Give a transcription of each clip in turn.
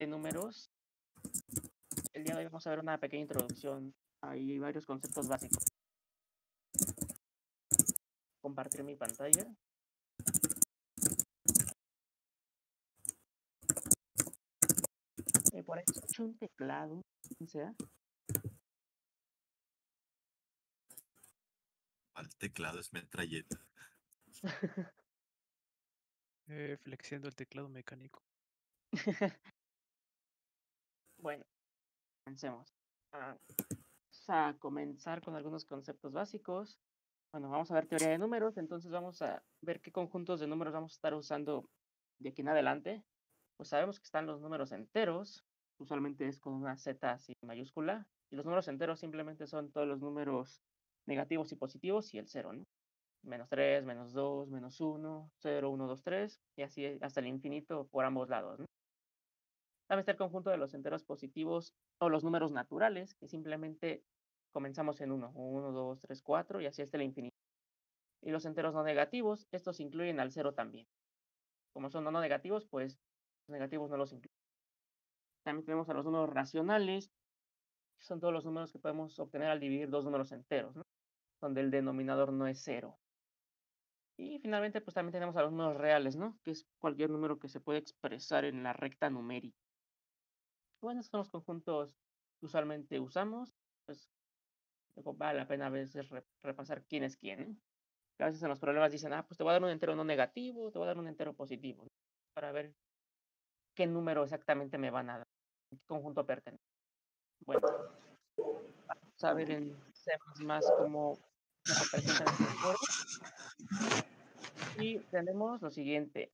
de números. El día de hoy vamos a ver una pequeña introducción. Hay varios conceptos básicos. Compartir mi pantalla. Por ahí escucho un teclado. ¿Quién sea? El teclado es metralleta. Flexiendo el teclado mecánico. Bueno, comencemos. Vamos a comenzar con algunos conceptos básicos. Bueno, vamos a ver teoría de números, entonces vamos a ver qué conjuntos de números vamos a estar usando de aquí en adelante. Pues sabemos que están los números enteros, usualmente es con una Z así mayúscula, y los números enteros simplemente son todos los números negativos y positivos y el 0, ¿no? -3, -2, -1, 0, 1, 2, 3, y así hasta el infinito por ambos lados, ¿no? También está el conjunto de los enteros positivos o los números naturales, que simplemente comenzamos en 1, 1, 2, 3, 4, y así hasta el infinito. Y los enteros no negativos, estos incluyen al 0 también. Como son no negativos, pues los negativos no los incluyen. También tenemos a los números racionales, que son todos los números que podemos obtener al dividir dos números enteros, ¿no? Donde el denominador no es 0. Y finalmente, pues también tenemos a los números reales, ¿no? Que es cualquier número que se puede expresar en la recta numérica. Bueno, esos son los conjuntos que usualmente usamos. Pues vale la pena a veces repasar quién es quién, ¿no? Que a veces en los problemas dicen, pues te voy a dar un entero no negativo, te voy a dar un entero positivo, ¿no? Para ver qué número exactamente me van a dar, en qué conjunto pertenece. Bueno, vamos a ver en C++ cómo se representan estos números. Y tenemos lo siguiente.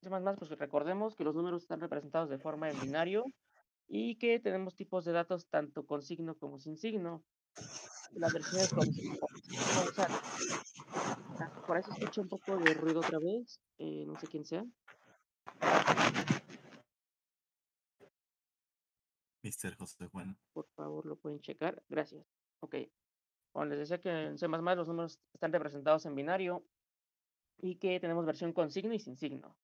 C++, pues recordemos que los números están representados de forma en binario y que tenemos tipos de datos tanto con signo como sin signo. Las versiones con signo vamos a usar. Por ahí se escucha un poco de ruido otra vez. No sé quién sea. Mr. José Juan. Por favor, lo pueden checar. Gracias. Ok. Bueno, les decía que en C++ los números están representados en binario y que tenemos versión con signo y sin signo.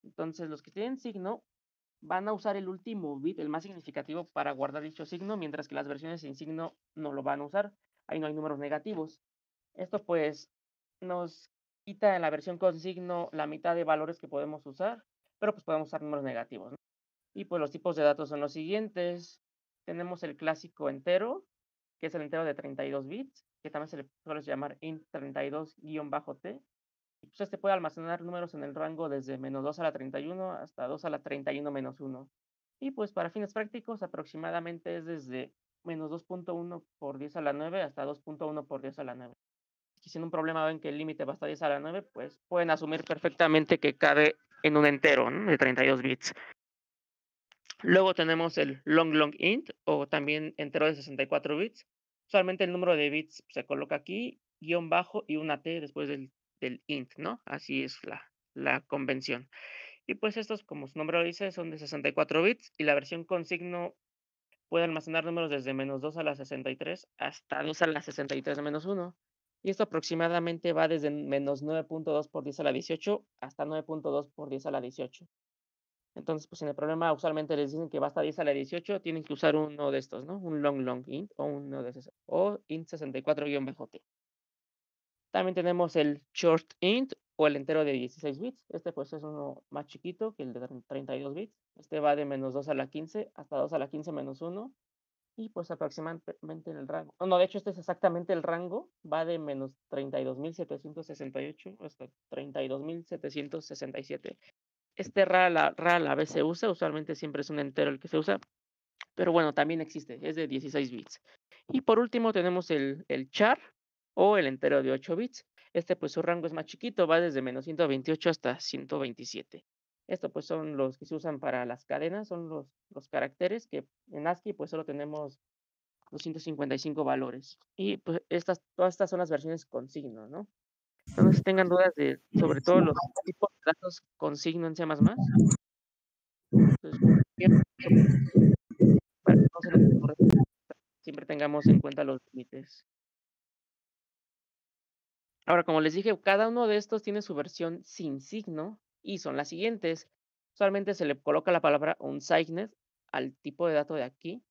Entonces, los que tienen signo van a usar el último bit, el más significativo, para guardar dicho signo, mientras que las versiones sin signo no lo van a usar. Ahí no hay números negativos. Esto pues nos quita en la versión con signo la mitad de valores que podemos usar, pero pues podemos usar números negativos, ¿no? Y pues los tipos de datos son los siguientes. Tenemos el clásico entero, que es el entero de 32 bits, que también se le suele llamar int 32-t. Y pues este puede almacenar números en el rango desde -2 a la 31 hasta 2 a la 31 menos 1. Y pues para fines prácticos aproximadamente es desde -2.1 por 10 a la 9 hasta 2.1 por 10 a la 9. Si tienen un problema ven que el límite va hasta 10 a la 9, pues pueden asumir perfectamente que cabe en un entero, ¿no?, de 32 bits. Luego tenemos el long int o también entero de 64 bits. Usualmente el número de bits se coloca aquí, guión bajo y una t después del int, ¿no? Así es la convención. Y pues estos, como su nombre lo dice, son de 64 bits y la versión con signo puede almacenar números desde -2 a la 63 hasta 2 a la 63 menos 1. Y esto aproximadamente va desde -9.2 por 10 a la 18 hasta 9.2 por 10 a la 18. Entonces, pues en el problema usualmente les dicen que va hasta 10 a la 18, tienen que usar uno de estos, ¿no? Un long int o uno de esos, o int 64-t. También tenemos el short int o el entero de 16 bits. Este pues es uno más chiquito que el de 32 bits. Este va de -2 a la 15 hasta 2 a la 15 menos 1. Y pues aproximadamente en el rango. No, de hecho este es exactamente el rango. Va de -32.768 hasta 32.767. Este rara la vez se usa, usualmente siempre es un entero el que se usa, pero bueno, también existe, es de 16 bits. Y por último tenemos el char o el entero de 8 bits. Este pues su rango es más chiquito, va desde -128 hasta 127. Esto pues son los que se usan para las cadenas, son los caracteres que en ASCII pues solo tenemos 255 valores. Y pues todas estas son las versiones con signo, ¿no? No sé si tengan dudas sobre todo los tipos de datos con signo en C++. Entonces, para que no se les ocurra, siempre tengamos en cuenta los límites. Ahora, como les dije, cada uno de estos tiene su versión sin signo y son las siguientes. Usualmente se le coloca la palabra unsigned al tipo de dato de aquí,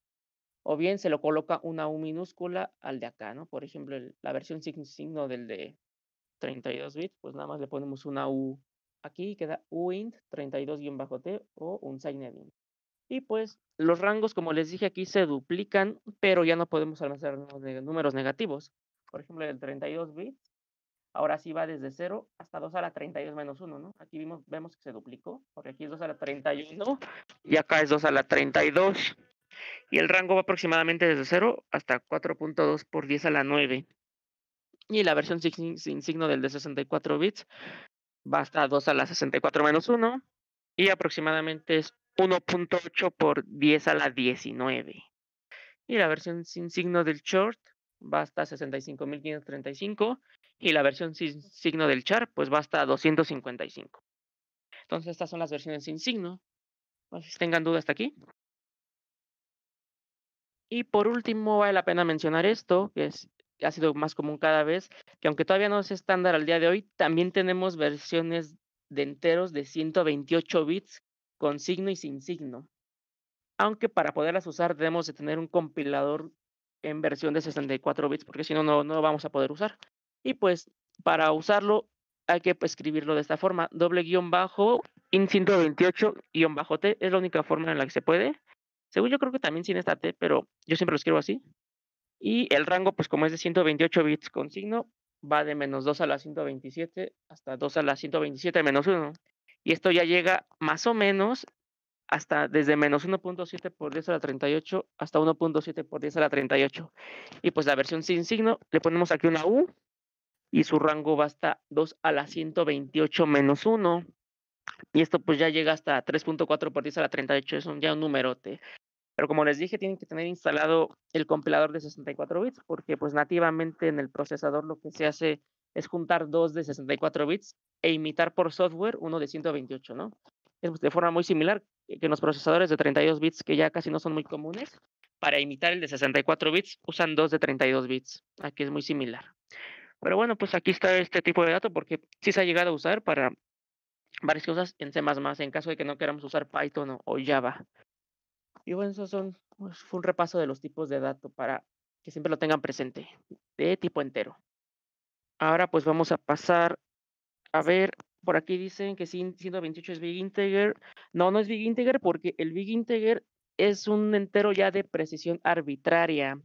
o bien se lo coloca una U minúscula al de acá, ¿no? Por ejemplo, la versión sin signo del de 32 bits, pues nada más le ponemos una U aquí y queda uint 32-T o unsigned int. Y pues los rangos, como les dije aquí, se duplican, pero ya no podemos almacenar números negativos. Por ejemplo, el 32 bits, ahora sí va desde 0 hasta 2 a la 32 menos 1, ¿no? Aquí vemos que se duplicó, porque aquí es 2 a la 31 y acá es 2 a la 32. Y el rango va aproximadamente desde 0 hasta 4.2 por 10 a la 9. Y la versión sin signo del de 64 bits va hasta 2 a la 64 menos 1 y aproximadamente es 1.8 por 10 a la 19. Y la versión sin signo del short va hasta 65.535 y la versión sin signo del char pues va hasta 255. Entonces estas son las versiones sin signo. No sé si tengan duda hasta aquí. Y por último vale la pena mencionar esto, que ha sido más común cada vez, que aunque todavía no es estándar al día de hoy, también tenemos versiones de enteros de 128 bits con signo y sin signo. Aunque para poderlas usar debemos de tener un compilador en versión de 64 bits, porque si no, no lo vamos a poder usar. Y pues para usarlo hay que escribirlo de esta forma, ~int128-t, es la única forma en la que se puede. Según yo creo que también sin esta t, pero yo siempre lo escribo así. Y el rango, pues como es de 128 bits con signo, va de menos 2 a la 127 hasta 2 a la 127 menos 1. Y esto ya llega más o menos hasta desde menos 1.7 por 10 a la 38 hasta 1.7 por 10 a la 38. Y pues la versión sin signo, le ponemos aquí una U y su rango va hasta 2 a la 128 menos 1. Y esto pues ya llega hasta 3.4 por 10 a la 38, es ya un numerote. Pero como les dije, tienen que tener instalado el compilador de 64 bits, porque pues nativamente en el procesador lo que se hace es juntar dos de 64 bits e imitar por software uno de 128, ¿no? Es de forma muy similar que en los procesadores de 32 bits, que ya casi no son muy comunes, para imitar el de 64 bits usan dos de 32 bits. Aquí es muy similar. Pero bueno, pues aquí está este tipo de dato porque sí se ha llegado a usar para varias cosas en C++, en caso de que no queramos usar Python o Java. Y bueno, pues, fue un repaso de los tipos de dato para que siempre lo tengan presente, de tipo entero. Ahora pues vamos a pasar a ver, por aquí dicen que 128 es big integer. No, no es big integer porque el big integer es un entero ya de precisión arbitraria.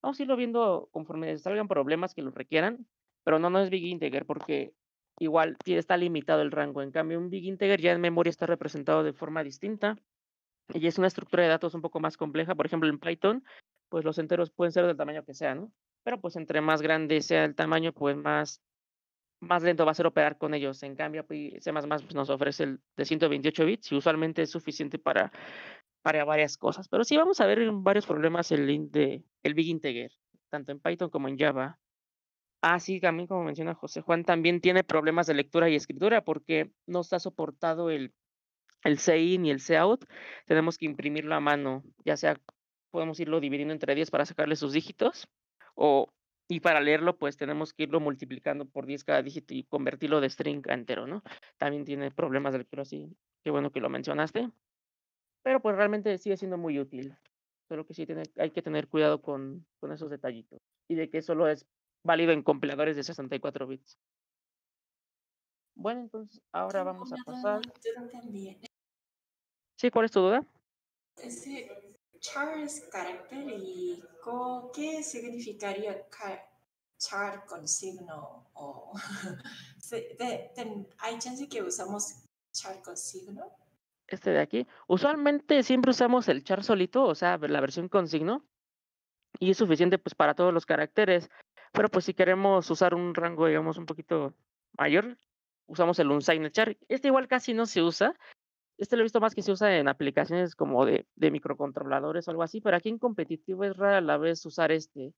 Vamos a irlo viendo conforme salgan problemas que lo requieran, pero no es big integer porque igual está limitado el rango. En cambio, un big integer ya en memoria está representado de forma distinta. Y es una estructura de datos un poco más compleja. Por ejemplo, en Python, pues los enteros pueden ser del tamaño que sea, ¿no? Pero pues entre más grande sea el tamaño, pues más lento va a ser operar con ellos. En cambio, C++ pues, nos ofrece el de 128 bits y usualmente es suficiente para varias cosas. Pero sí vamos a ver en varios problemas el Big Integer, tanto en Python como en Java. Ah, sí, también como menciona José Juan, también tiene problemas de lectura y escritura porque no está soportado el CIN y el COUT, tenemos que imprimirlo a mano, ya sea podemos irlo dividiendo entre 10 para sacarle sus dígitos, y para leerlo, pues tenemos que irlo multiplicando por 10 cada dígito y convertirlo de string a entero, ¿no? También tiene problemas de lectura, sí, qué bueno que lo mencionaste, pero pues realmente sigue siendo muy útil, solo que sí hay que tener cuidado con esos detallitos, y de que solo es válido en compiladores de 64 bits. Bueno, entonces ahora vamos a pasar. Duda también. Sí, ¿cuál es tu duda? Ese char es característico. ¿Qué significaría char con signo? O ¿hay chance que usamos char con signo? Este de aquí. Usualmente siempre usamos el char solito, o sea, la versión con signo, y es suficiente pues para todos los caracteres. Pero pues si queremos usar un rango, digamos, un poquito mayor, usamos el unsigned char. Este igual casi no se usa. Este lo he visto más que se usa en aplicaciones como de microcontroladores o algo así, pero aquí en competitivo es rara la vez usar este.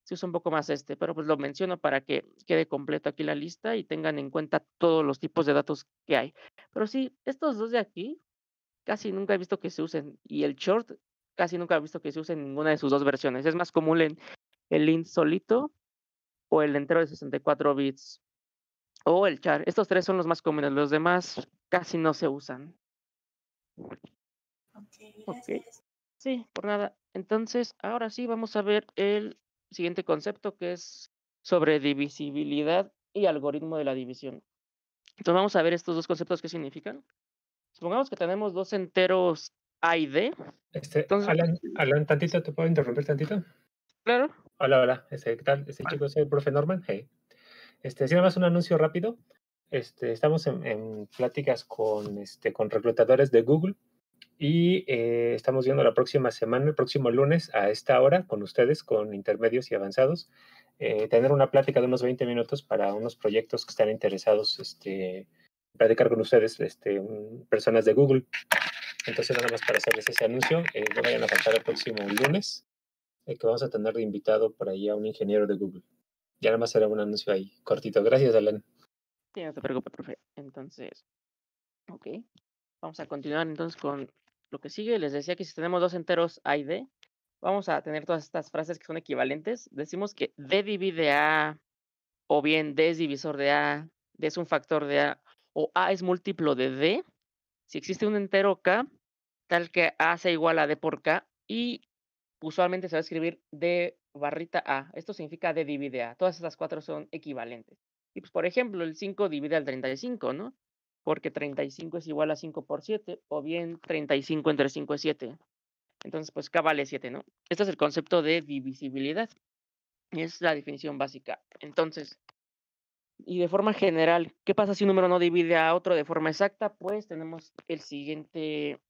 Se usa un poco más este, pero pues lo menciono para que quede completo aquí la lista y tengan en cuenta todos los tipos de datos que hay. Pero sí, estos dos de aquí casi nunca he visto que se usen. Y el short casi nunca he visto que se use en ninguna de sus dos versiones. Es más común el int solito o el entero de 64 bits o el char. Estos tres son los más comunes. Los demás casi no se usan. Ok, Ok. gracias. Sí, por nada. Entonces, ahora sí vamos a ver el siguiente concepto que es sobre divisibilidad y algoritmo de la división. Entonces vamos a ver estos dos conceptos qué significan. Supongamos que tenemos dos enteros A y D. Entonces, Alan, tantito, ¿te puedo interrumpir tantito? claro, Hola, hola, ¿qué tal? Hola. Chico, soy el profe Norman. Hey. Sí, nada más un anuncio rápido. Estamos en pláticas con reclutadores de Google y estamos viendo la próxima semana, el próximo lunes a esta hora con ustedes, con intermedios y avanzados, tener una plática de unos 20 minutos para unos proyectos que están interesados platicar con ustedes, personas de Google. Entonces, nada más para hacerles ese anuncio, no vayan a faltar el próximo lunes, que vamos a tener de invitado por ahí a un ingeniero de Google. Ya nada más será un anuncio ahí, cortito. Gracias, Alan. Sí, no te preocupes, profe. Entonces, ok. Vamos a continuar entonces con lo que sigue. Les decía que si tenemos dos enteros A y D, vamos a tener todas estas frases que son equivalentes. Decimos que D divide A, o bien D es divisor de A, D es un factor de A, o A es múltiplo de D. Si existe un entero K, tal que A sea igual a D por K, y usualmente se va a escribir D barrita A. Esto significa D divide A. Todas estas cuatro son equivalentes. Y pues, por ejemplo, el 5 divide al 35, ¿no? Porque 35 es igual a 5 por 7, o bien 35 entre 5 es 7. Entonces, pues K vale 7, ¿no? Este es el concepto de divisibilidad. Es la definición básica. Entonces, y de forma general, ¿qué pasa si un número no divide a otro de forma exacta? Pues tenemos la siguiente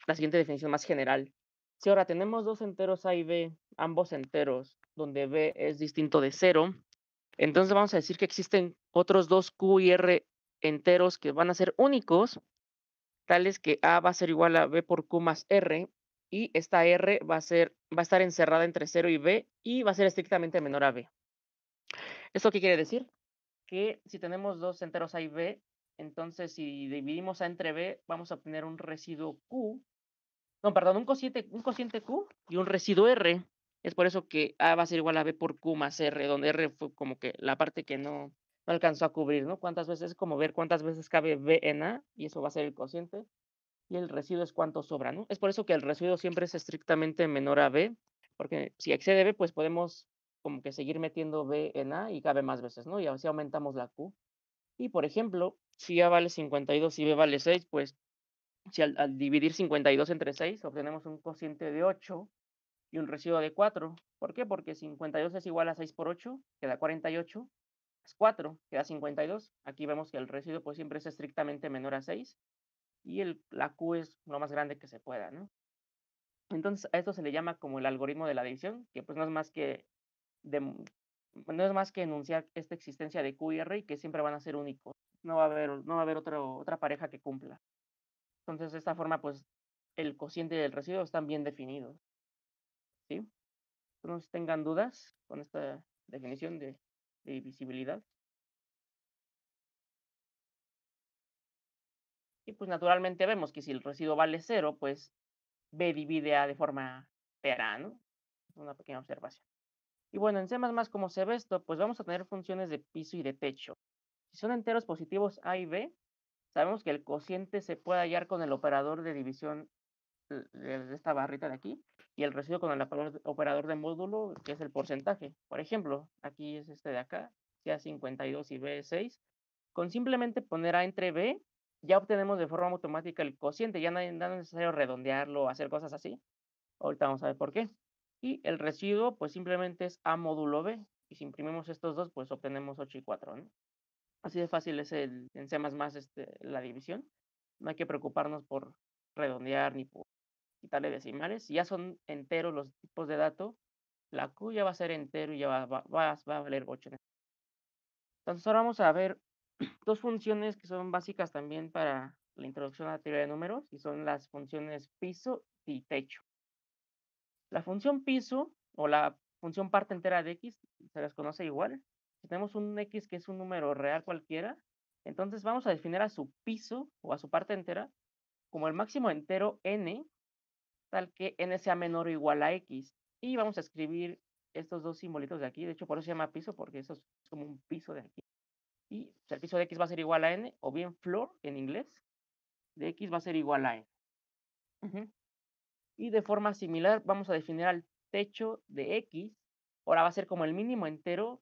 definición más general. Si ahora tenemos dos enteros A y B, ambos enteros, donde B es distinto de 0, entonces vamos a decir que existen otros dos Q y R enteros que van a ser únicos, tales que A va a ser igual a B por Q más R, y esta R va a estar encerrada entre 0 y B, y va a ser estrictamente menor a B. ¿Esto qué quiere decir? Que si tenemos dos enteros A y B, entonces si dividimos A entre B, vamos a obtener un residuo Q. No, perdón, un cociente Q y un residuo R. Es por eso que A va a ser igual a B por Q más R, donde R fue como que la parte que no alcanzó a cubrir, ¿no? ¿Cuántas veces? Es como ver cuántas veces cabe B en A, y eso va a ser el cociente. Y el residuo es cuánto sobra, ¿no? Es por eso que el residuo siempre es estrictamente menor a B, porque si excede B, pues podemos como que seguir metiendo B en A y cabe más veces, ¿no? Y así aumentamos la Q. Y por ejemplo, si A vale 52 y B vale 6, pues si al dividir 52 entre 6 obtenemos un cociente de 8 y un residuo de 4. ¿Por qué? Porque 52 es igual a 6 por 8, queda 48, es 4, queda 52. Aquí vemos que el residuo pues siempre es estrictamente menor a 6 y la Q es lo más grande que se pueda, ¿no? Entonces a esto se le llama como el algoritmo de la división, que pues no es más que enunciar esta existencia de Q y R y que siempre van a ser únicos. No va a haber otra pareja que cumpla. Entonces, de esta forma, pues, el cociente y el residuo están bien definidos, ¿sí? No sé si tengan dudas con esta definición de divisibilidad. Y pues naturalmente vemos que si el residuo vale 0, pues B divide A de forma pera, ¿no? Una pequeña observación. Y bueno, en C++, ¿cómo se ve esto? Pues vamos a tener funciones de piso y de techo. Si son enteros positivos A y B, sabemos que el cociente se puede hallar con el operador de división de esta barrita de aquí, y el residuo con el operador de módulo, que es el porcentaje. Por ejemplo, aquí es este de acá, sea 52 y B es 6. Con simplemente poner A entre B, ya obtenemos de forma automática el cociente, ya no es necesario redondearlo o hacer cosas así. Ahorita vamos a ver por qué. Y el residuo, pues simplemente es A módulo B. Y si imprimimos estos dos, pues obtenemos 8 y 4, ¿no? Así de fácil es en C++ la división. No hay que preocuparnos por redondear ni por quitarle decimales. Si ya son enteros los tipos de datos, la Q ya va a ser entero y ya va a valer 8. Entonces ahora vamos a ver dos funciones que son básicas también para la introducción a la teoría de números, y son las funciones piso y techo. La función piso o la función parte entera de x se las conoce igual. Si tenemos un x que es un número real cualquiera, entonces vamos a definir a su piso o a su parte entera como el máximo entero n, tal que n sea menor o igual a x. Y vamos a escribir estos dos simbolitos de aquí. De hecho, por eso se llama piso, porque eso es como un piso de aquí. Y el piso de x va a ser igual a n, o bien floor en inglés, de x va a ser igual a n. Ujú. Y de forma similar vamos a definir al techo de X. Ahora va a ser como el mínimo entero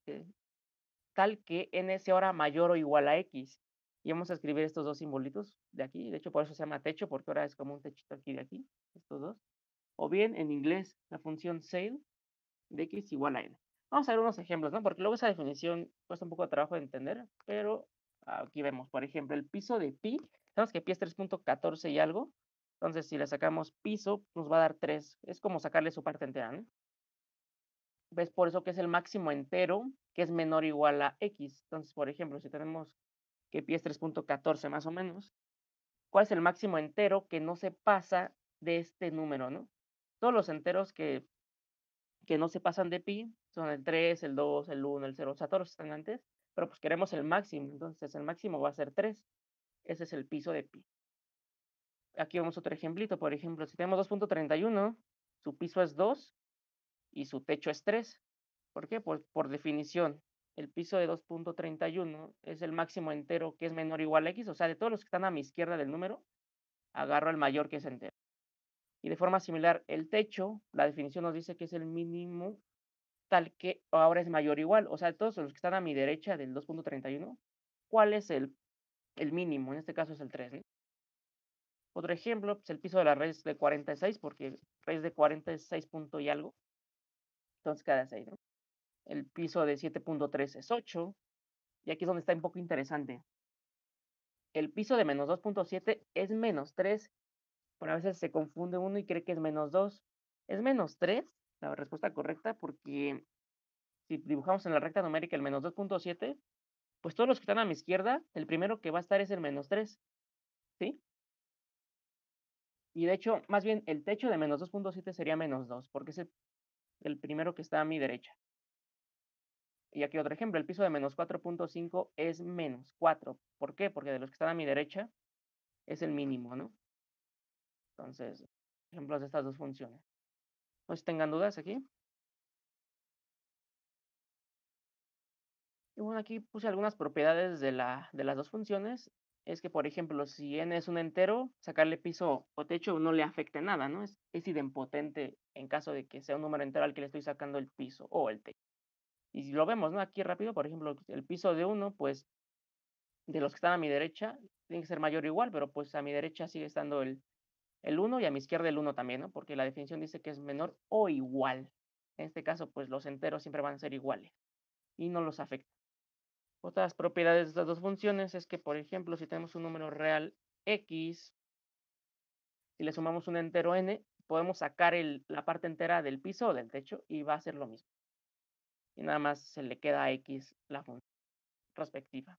tal que n sea ahora mayor o igual a X. Y vamos a escribir estos dos simbolitos de aquí. De hecho, por eso se llama techo, porque ahora es como un techito aquí de aquí, estos dos. O bien, en inglés, la función sail de X igual a n. Vamos a ver unos ejemplos, ¿no? Porque luego esa definición cuesta un poco de trabajo de entender, pero aquí vemos, por ejemplo, el piso de pi. Sabemos que pi es 3.14 y algo. Entonces, si le sacamos piso, nos va a dar 3. Es como sacarle su parte entera, ¿no? ¿Ves? Por eso que es el máximo entero, que es menor o igual a X. Entonces, por ejemplo, si tenemos que pi es 3.14 más o menos, ¿cuál es el máximo entero que no se pasa de este número, no? Todos los enteros que no se pasan de pi son el 3, el 2, el 1, el 0, o sea, todos los que están antes, pero pues queremos el máximo, entonces el máximo va a ser 3. Ese es el piso de pi. Aquí vemos otro ejemplito, por ejemplo, si tenemos 2.31, su piso es 2 y su techo es 3. ¿Por qué? Pues por definición, el piso de 2.31 es el máximo entero que es menor o igual a X, o sea, de todos los que están a mi izquierda del número, agarro el mayor que es entero. Y de forma similar, el techo, la definición nos dice que es el mínimo tal que ahora es mayor o igual, o sea, de todos los que están a mi derecha del 2.31, ¿cuál es el mínimo? En este caso es el 3, ¿no? Otro ejemplo, pues el piso de la raíz de 46, porque raíz de 40 es 6 punto y algo, entonces queda 6, ¿no? El piso de 7.3 es 8, y aquí es donde está un poco interesante. El piso de menos 2.7 es menos 3, pero a veces se confunde uno y cree que es menos 2. Es menos 3, la respuesta correcta, porque si dibujamos en la recta numérica el menos 2.7, pues todos los que están a mi izquierda, el primero que va a estar es el menos 3, ¿sí? Y de hecho, más bien, el techo de menos 2.7 sería menos 2, porque es el primero que está a mi derecha. Y aquí otro ejemplo, el piso de menos 4.5 es menos 4. ¿Por qué? Porque de los que están a mi derecha es el mínimo, ¿no? Entonces, ejemplos de estas dos funciones. No sé si tengan dudas aquí. Y bueno, aquí puse algunas propiedades de las dos funciones. Es que, por ejemplo, si n es un entero, sacarle piso o techo no le afecte nada, ¿no? Es idempotente en caso de que sea un número entero al que le estoy sacando el piso o el techo. Y si lo vemos, ¿no? Aquí rápido, por ejemplo, el piso de 1, pues de los que están a mi derecha, tiene que ser mayor o igual, pero pues a mi derecha sigue estando el 1 y a mi izquierda el 1 también, ¿no? Porque la definición dice que es menor o igual. En este caso, pues los enteros siempre van a ser iguales y no los afecta. Otras propiedades de estas dos funciones es que, por ejemplo, si tenemos un número real x, si le sumamos un entero n, podemos sacar la parte entera del piso o del techo y va a ser lo mismo. Y nada más se le queda a x la función respectiva.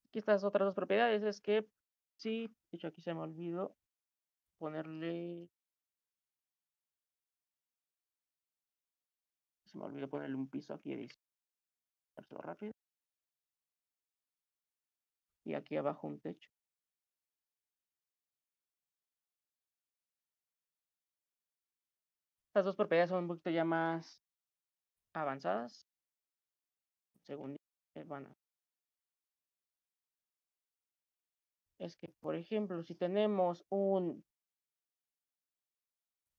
Aquí estas otras dos propiedades es que, sí, de hecho aquí se me olvidó ponerle, un piso aquí, dice, rápido. Y aquí abajo un techo. Estas dos propiedades son un poquito ya más avanzadas, según van es que, por ejemplo, si tenemos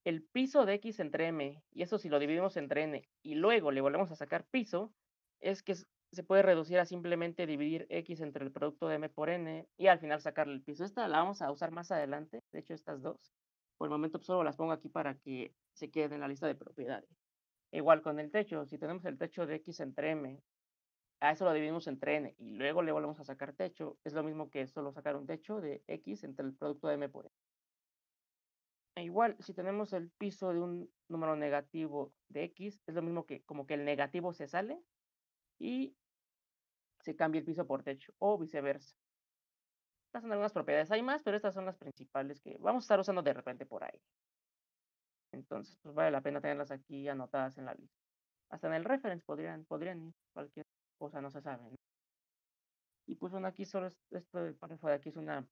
el piso de x entre m, y eso si lo dividimos entre n, y luego le volvemos a sacar piso, es que se puede reducir a simplemente dividir x entre el producto de m por n, y al final sacarle el piso. Esta la vamos a usar más adelante, de hecho estas dos. Por el momento solo las pongo aquí para que se queden en la lista de propiedades. Igual con el techo, si tenemos el techo de x entre m, a eso lo dividimos entre n, y luego le volvemos a sacar techo, es lo mismo que solo sacar un techo de x entre el producto de m por n. Igual, si tenemos el piso de un número negativo de x, es lo mismo que como que el negativo se sale y se cambia el piso por techo, o viceversa. Estas son algunas propiedades, hay más, pero estas son las principales que vamos a estar usando de repente por ahí. Entonces, pues vale la pena tenerlas aquí anotadas en la lista. Hasta en el reference podrían ir, cualquier cosa no se sabe, ¿no? Y pues bueno, aquí solo esto párrafo de aquí es una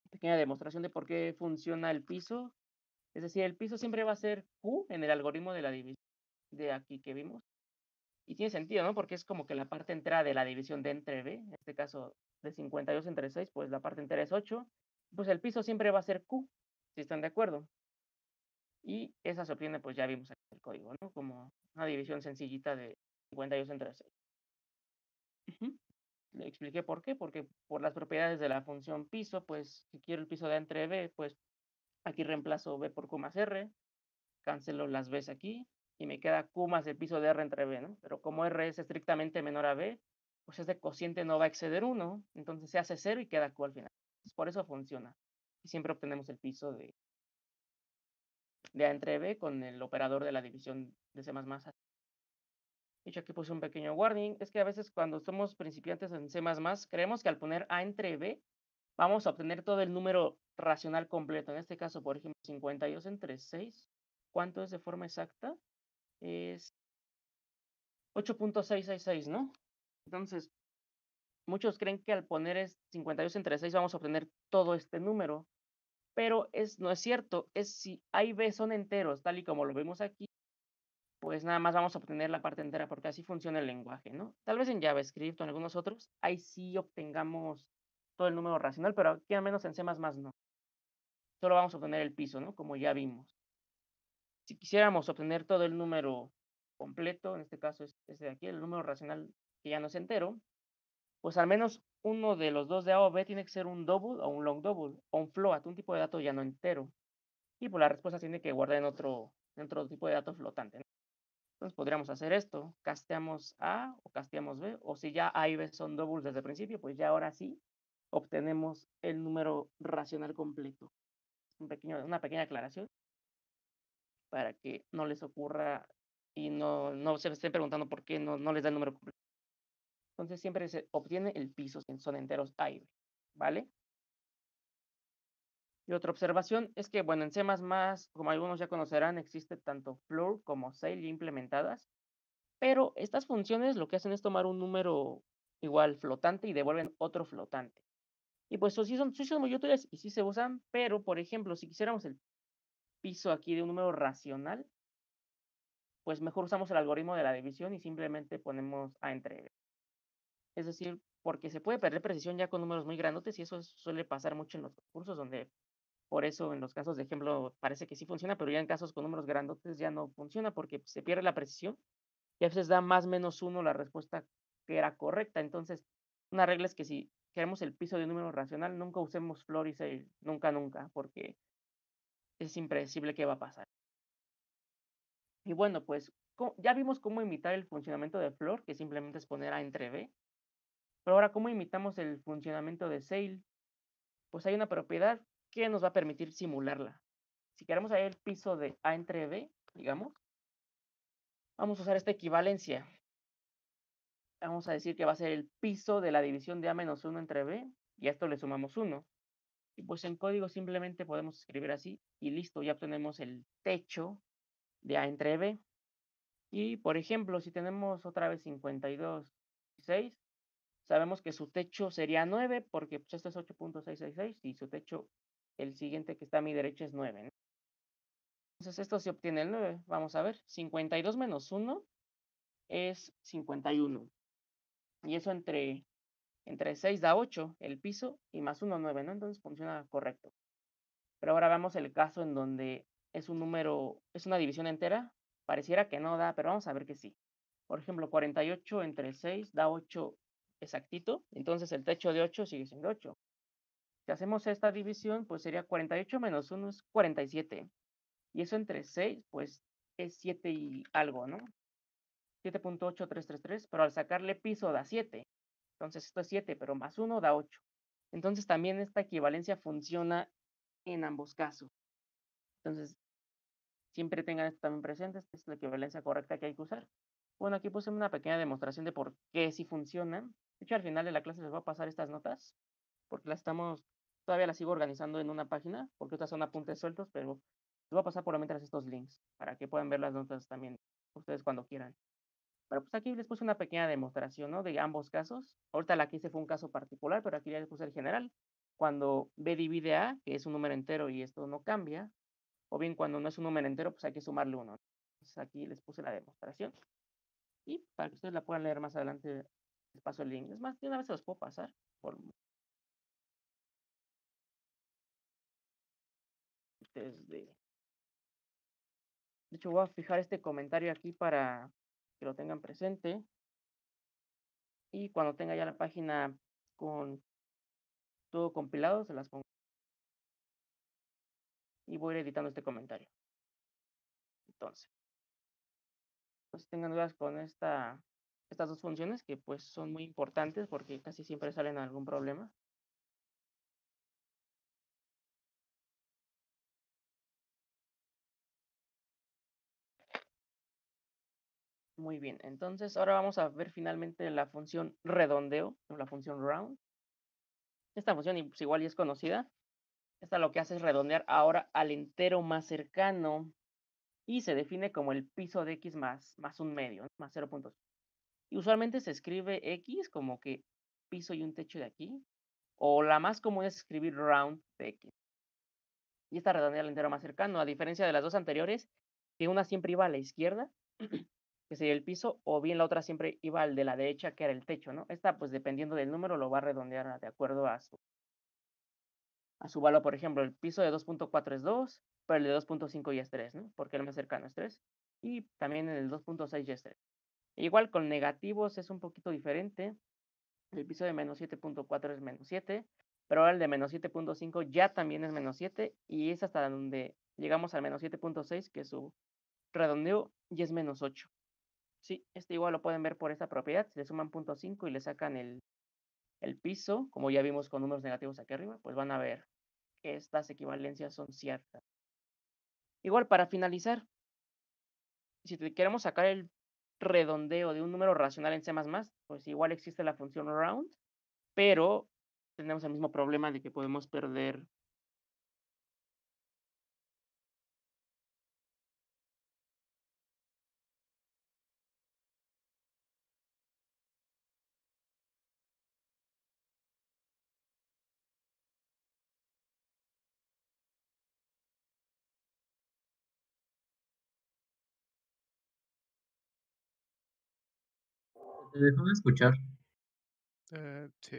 pequeña demostración de por qué funciona el piso. Es decir, el piso siempre va a ser Q en el algoritmo de la división de aquí que vimos. Y tiene sentido, ¿no? Porque es como que la parte entera de la división de entre B, en este caso de 52 entre 6, pues la parte entera es 8, pues el piso siempre va a ser Q, si están de acuerdo. Y esa se obtiene, pues ya vimos aquí el código, ¿no? Como una división sencillita de 52 entre 6. Le expliqué por qué, porque por las propiedades de la función piso, pues si quiero el piso de A entre B, pues aquí reemplazo B por Q más R, cancelo las B's aquí y me queda Q más el piso de R entre B, ¿no? Pero como R es estrictamente menor a B, pues este cociente no va a exceder 1, entonces se hace 0 y queda Q al final. Entonces, por eso funciona. Y siempre obtenemos el piso de A entre B con el operador de la división de C++. De hecho, aquí puse un pequeño warning. Es que a veces cuando somos principiantes en C++, creemos que al poner A entre B, vamos a obtener todo el número racional completo. En este caso, por ejemplo, 52 entre 6. ¿Cuánto es de forma exacta? Es 8.666, ¿no? Entonces, muchos creen que al poner 52 entre 6 vamos a obtener todo este número. Pero no es cierto. Es si A y B son enteros, tal y como lo vemos aquí, pues nada más vamos a obtener la parte entera porque así funciona el lenguaje, ¿no? Tal vez en JavaScript o en algunos otros, ahí sí obtengamos todo el número racional, pero aquí al menos en C++ no. Solo vamos a obtener el piso, ¿no? Como ya vimos. Si quisiéramos obtener todo el número completo, en este caso es este de aquí, el número racional que ya no es entero, pues al menos uno de los dos de A o B tiene que ser un double o un long double o un float, un tipo de dato ya no entero. Y pues la respuesta tiene que guardar en otro tipo de dato flotante, ¿no? Entonces podríamos hacer esto, casteamos A o casteamos B, o si ya A y B son doubles desde el principio, pues ya ahora sí obtenemos el número racional completo. Una pequeña aclaración para que no les ocurra y no se estén preguntando por qué no les da el número completo. Entonces siempre se obtiene el piso si son enteros A y B, ¿vale? Y otra observación es que, bueno, en C++, como algunos ya conocerán, existe tanto floor como sail ya implementadas. Pero estas funciones lo que hacen es tomar un número igual flotante y devuelven otro flotante. Y pues sí son muy útiles y sí se usan, pero por ejemplo, si quisiéramos el piso aquí de un número racional, pues mejor usamos el algoritmo de la división y simplemente ponemos A entre B. Es decir, porque se puede perder precisión ya con números muy grandotes y eso suele pasar mucho en los cursos donde por eso en los casos de ejemplo parece que sí funciona, pero ya en casos con números grandotes ya no funciona porque se pierde la precisión y a veces da más menos 1 la respuesta que era correcta. Entonces, una regla es que si queremos el piso de un número racional, nunca usemos floor y sail, nunca, porque es impredecible qué va a pasar. Y bueno, pues ya vimos cómo imitar el funcionamiento de floor, que simplemente es poner A entre B. Pero ahora, ¿cómo imitamos el funcionamiento de sail? Pues hay una propiedad que nos va a permitir simularla. Si queremos saber el piso de A entre B, digamos, vamos a usar esta equivalencia. Vamos a decir que va a ser el piso de la división de A menos 1 entre B, y a esto le sumamos 1. Y pues en código simplemente podemos escribir así, y listo, ya obtenemos el techo de A entre B. Y por ejemplo, si tenemos otra vez 52 y 6, sabemos que su techo sería 9, porque pues, esto es 8.666, y su techo, el siguiente que está a mi derecha, es 9, ¿no? Entonces esto se obtiene el 9. Vamos a ver, 52 menos 1 es 51. Y eso entre 6 da 8 el piso y más 1, 9, ¿no? Entonces funciona correcto. Pero ahora veamos el caso en donde es un número, es una división entera. Pareciera que no da, pero vamos a ver que sí. Por ejemplo, 48 entre 6 da 8 exactito. Entonces el techo de 8 sigue siendo 8. Si hacemos esta división, pues sería 48 menos 1 es 47. Y eso entre 6, pues es 7 y algo, ¿no? 7.8333, pero al sacarle piso da 7. Entonces esto es 7, pero más 1 da 8. Entonces también esta equivalencia funciona en ambos casos. Entonces, siempre tengan esto también presente. Esta es la equivalencia correcta que hay que usar. Bueno, aquí puse una pequeña demostración de por qué sí funcionan. De hecho, al final de la clase les voy a pasar estas notas, porque todavía las sigo organizando en una página, porque estas son apuntes sueltos, pero les voy a pasar por mientras estos links, para que puedan ver las notas también ustedes cuando quieran. Pero pues aquí les puse una pequeña demostración, ¿no? De ambos casos. Ahorita la que hice fue un caso particular, pero aquí ya les puse el general. Cuando B divide A, que es un número entero y esto no cambia, o bien cuando no es un número entero, pues hay que sumarle 1. Entonces aquí les puse la demostración. Y para que ustedes la puedan leer más adelante, les paso el link. Es más, de una vez se los puedo pasar por antes de... De hecho, voy a fijar este comentario aquí para que lo tengan presente. Y cuando tenga ya la página con todo compilado, se las pongo. Y voy a ir editando este comentario. Entonces, pues tengan dudas con estas dos funciones que pues son muy importantes porque casi siempre salen algún problema. Muy bien, entonces ahora vamos a ver finalmente la función redondeo, o la función round. Esta función pues, igual ya es conocida. Esta lo que hace es redondear ahora al entero más cercano y se define como el piso de x más un medio, ¿no? Más 0.5. Y usualmente se escribe x como que piso y un techo de aquí, o la más común es escribir round de x. Y esta redondea al entero más cercano, a diferencia de las dos anteriores, que una siempre iba a la izquierda, que sería el piso, o bien la otra siempre iba al de la derecha, que era el techo, ¿no? Esta, pues dependiendo del número, lo va a redondear de acuerdo a su valor. Por ejemplo, el piso de 2.4 es 2, pero el de 2.5 ya es 3, ¿no? Porque el más cercano es 3. Y también el 2.6 ya es 3. Igual con negativos es un poquito diferente. El piso de menos 7.4 es menos 7, pero ahora el de menos 7.5 ya también es menos 7 y es hasta donde llegamos al menos 7.6, que su redondeo ya es menos 8. Sí, este igual lo pueden ver por esta propiedad. Si le suman 0.5 y le sacan el piso, como ya vimos con números negativos aquí arriba, pues van a ver que estas equivalencias son ciertas. Igual para finalizar, si queremos sacar el redondeo de un número racional en C++, pues igual existe la función round, pero tenemos el mismo problema de que podemos perder ¿Te dejó de escuchar? Sí.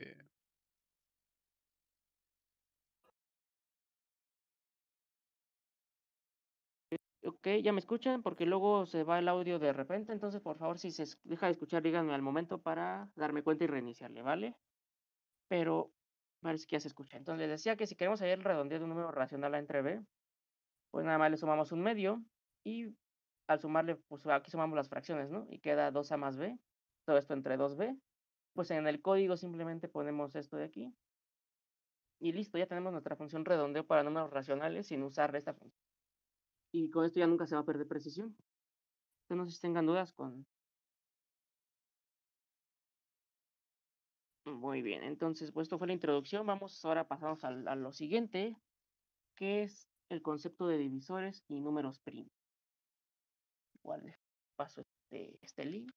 Ok, ya me escuchan porque luego se va el audio de repente, entonces por favor si se deja de escuchar díganme al momento para darme cuenta y reiniciarle, ¿vale? Pero parece que ya se escucha. Entonces les decía que si queremos hallar el redondeo de un número racional a entre b, pues nada más le sumamos un medio y al sumarle, pues aquí sumamos las fracciones, ¿no? Y queda 2a más b, todo esto entre 2b. Pues en el código simplemente ponemos esto de aquí y listo, ya tenemos nuestra función redondeo para números racionales sin usar esta función. Y con esto ya nunca se va a perder precisión. Entonces, no sé si tengan dudas con... Muy bien, entonces, pues esto fue la introducción. Vamos ahora pasamos a lo siguiente, que es el concepto de divisores y números primos. Igual les paso este link.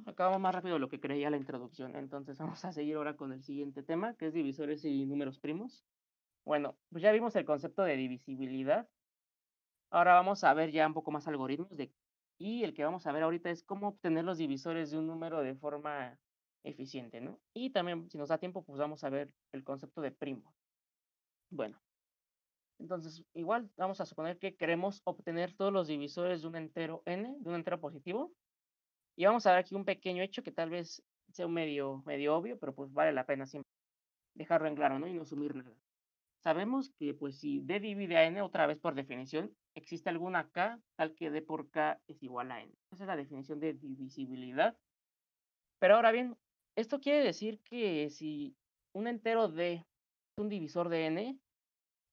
Acabamos más rápido de lo que creía la introducción. Entonces vamos a seguir ahora con el siguiente tema, que es divisores y números primos. Bueno, pues ya vimos el concepto de divisibilidad. Ahora vamos a ver ya un poco más algoritmos y el que vamos a ver ahorita es cómo obtener los divisores de un número de forma eficiente, ¿no? Y también, si nos da tiempo, pues vamos a ver el concepto de primo. Bueno, entonces igual vamos a suponer que queremos obtener todos los divisores de un entero n, de un entero positivo. Y vamos a ver aquí un pequeño hecho que tal vez sea medio obvio, pero pues vale la pena siempre dejarlo en claro, ¿no? Y no asumir nada. Sabemos que pues si d divide a n, otra vez por definición, existe alguna k tal que d por k es igual a n. Esa es la definición de divisibilidad. Pero ahora bien, esto quiere decir que si un entero d es un divisor de n,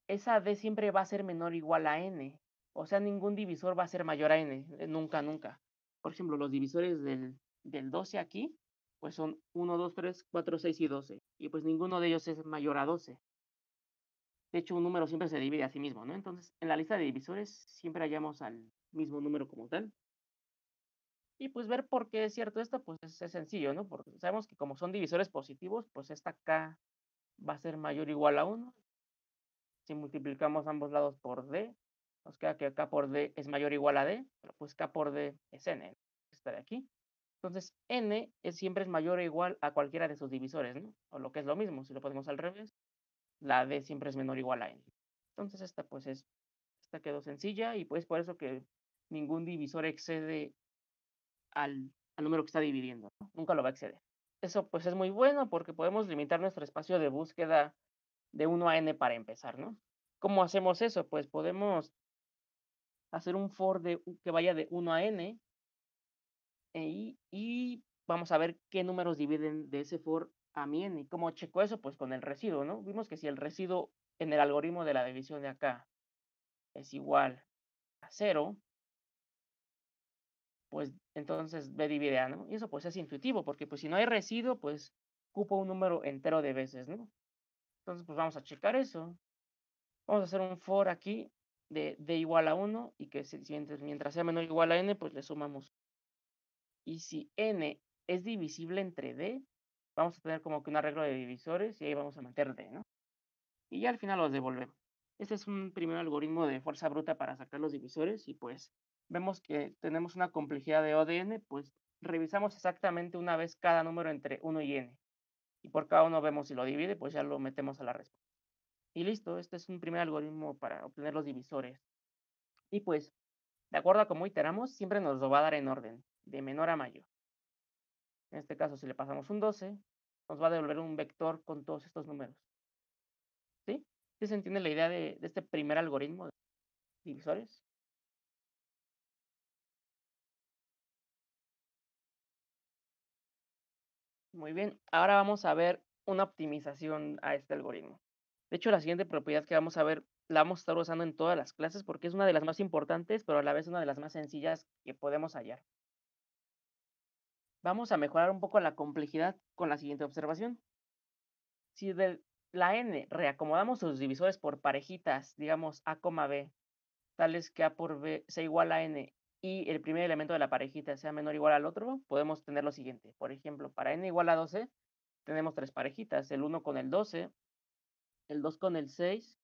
esa d siempre va a ser menor o igual a n. O sea, ningún divisor va a ser mayor a n, nunca, nunca. Por ejemplo, los divisores del 12 aquí, pues son 1, 2, 3, 4, 6 y 12. Y pues ninguno de ellos es mayor a 12. De hecho, un número siempre se divide a sí mismo, ¿no? Entonces, en la lista de divisores siempre hallamos al mismo número como tal. Y pues ver por qué es cierto esto, pues es sencillo, ¿no? Porque sabemos que como son divisores positivos, pues esta k va a ser mayor o igual a 1. Si multiplicamos ambos lados por d, nos queda que k por d es mayor o igual a d, pero pues k por d es n, esta de aquí. Entonces, n siempre es mayor o igual a cualquiera de sus divisores, ¿no? O lo que es lo mismo, si lo ponemos al revés, la d siempre es menor o igual a n. Entonces, esta quedó sencilla y pues por eso que ningún divisor excede al número que está dividiendo, ¿no? Nunca lo va a exceder. Eso pues es muy bueno porque podemos limitar nuestro espacio de búsqueda de 1 a n para empezar, ¿no? ¿Cómo hacemos eso? Pues podemos hacer un for que vaya de 1 a n y vamos a ver qué números dividen de ese for a mi n. ¿Y cómo checo eso? Pues con el residuo, ¿no? Vimos que si el residuo en el algoritmo de la división de acá es igual a 0, pues entonces b divide a, ¿no? Y eso pues es intuitivo, porque pues si no hay residuo, pues ocupa un número entero de veces, ¿no? Entonces pues vamos a checar eso. Vamos a hacer un for aquí de d igual a 1 y que mientras sea menor o igual a n, pues le sumamos. Y si n es divisible entre d, vamos a tener como que un arreglo de divisores y ahí vamos a meter d, ¿no? Y ya al final los devolvemos. Este es un primer algoritmo de fuerza bruta para sacar los divisores y pues vemos que tenemos una complejidad de O de n, pues revisamos exactamente una vez cada número entre 1 y n. Y por cada uno vemos si lo divide, pues ya lo metemos a la respuesta. Y listo, este es un primer algoritmo para obtener los divisores. Y pues, de acuerdo a cómo iteramos, siempre nos lo va a dar en orden, de menor a mayor. En este caso, si le pasamos un 12, nos va a devolver un vector con todos estos números. ¿Sí? ¿Sí se entiende la idea de este primer algoritmo de divisores? Muy bien, ahora vamos a ver una optimización a este algoritmo. De hecho, la siguiente propiedad que vamos a ver la vamos a estar usando en todas las clases porque es una de las más importantes, pero a la vez una de las más sencillas que podemos hallar. Vamos a mejorar un poco la complejidad con la siguiente observación. Si de la n reacomodamos sus divisores por parejitas, digamos a, b, tales que a por b sea igual a n y el primer elemento de la parejita sea menor o igual al otro, podemos tener lo siguiente. Por ejemplo, para n igual a 12, tenemos tres parejitas, el 1 con el 12, el 2 con el 6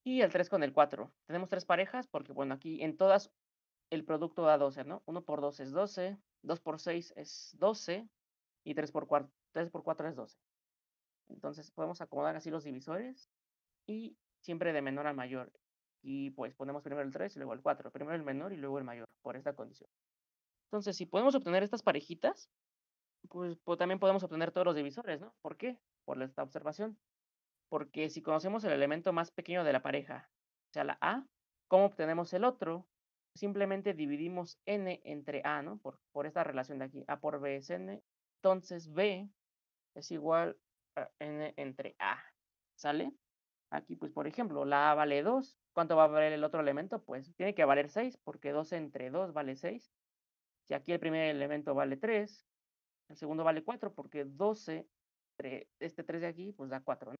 y el 3 con el 4. Tenemos tres parejas porque, bueno, aquí en todas el producto da 12, ¿no? 1 por 2 es 12, 2 por 6 es 12 y 3 por 4 es 12. Entonces podemos acomodar así los divisores y siempre de menor a mayor. Y pues ponemos primero el 3 y luego el 4. Primero el menor y luego el mayor, por esta condición. Entonces, si podemos obtener estas parejitas, pues también podemos obtener todos los divisores, ¿no? ¿Por qué? Por esta observación. Porque si conocemos el elemento más pequeño de la pareja, o sea, la A, ¿cómo obtenemos el otro? Simplemente dividimos n entre A, ¿no? Por esta relación de aquí. A por B es n. Entonces, B es igual a n entre A. ¿Sale? Aquí, pues, por ejemplo, la A vale 2. ¿Cuánto va a valer el otro elemento? Pues tiene que valer 6, porque 12 entre 2 vale 6. Si aquí el primer elemento vale 3, el segundo vale 4, porque 12 entre este 3 de aquí, pues da 4, ¿no?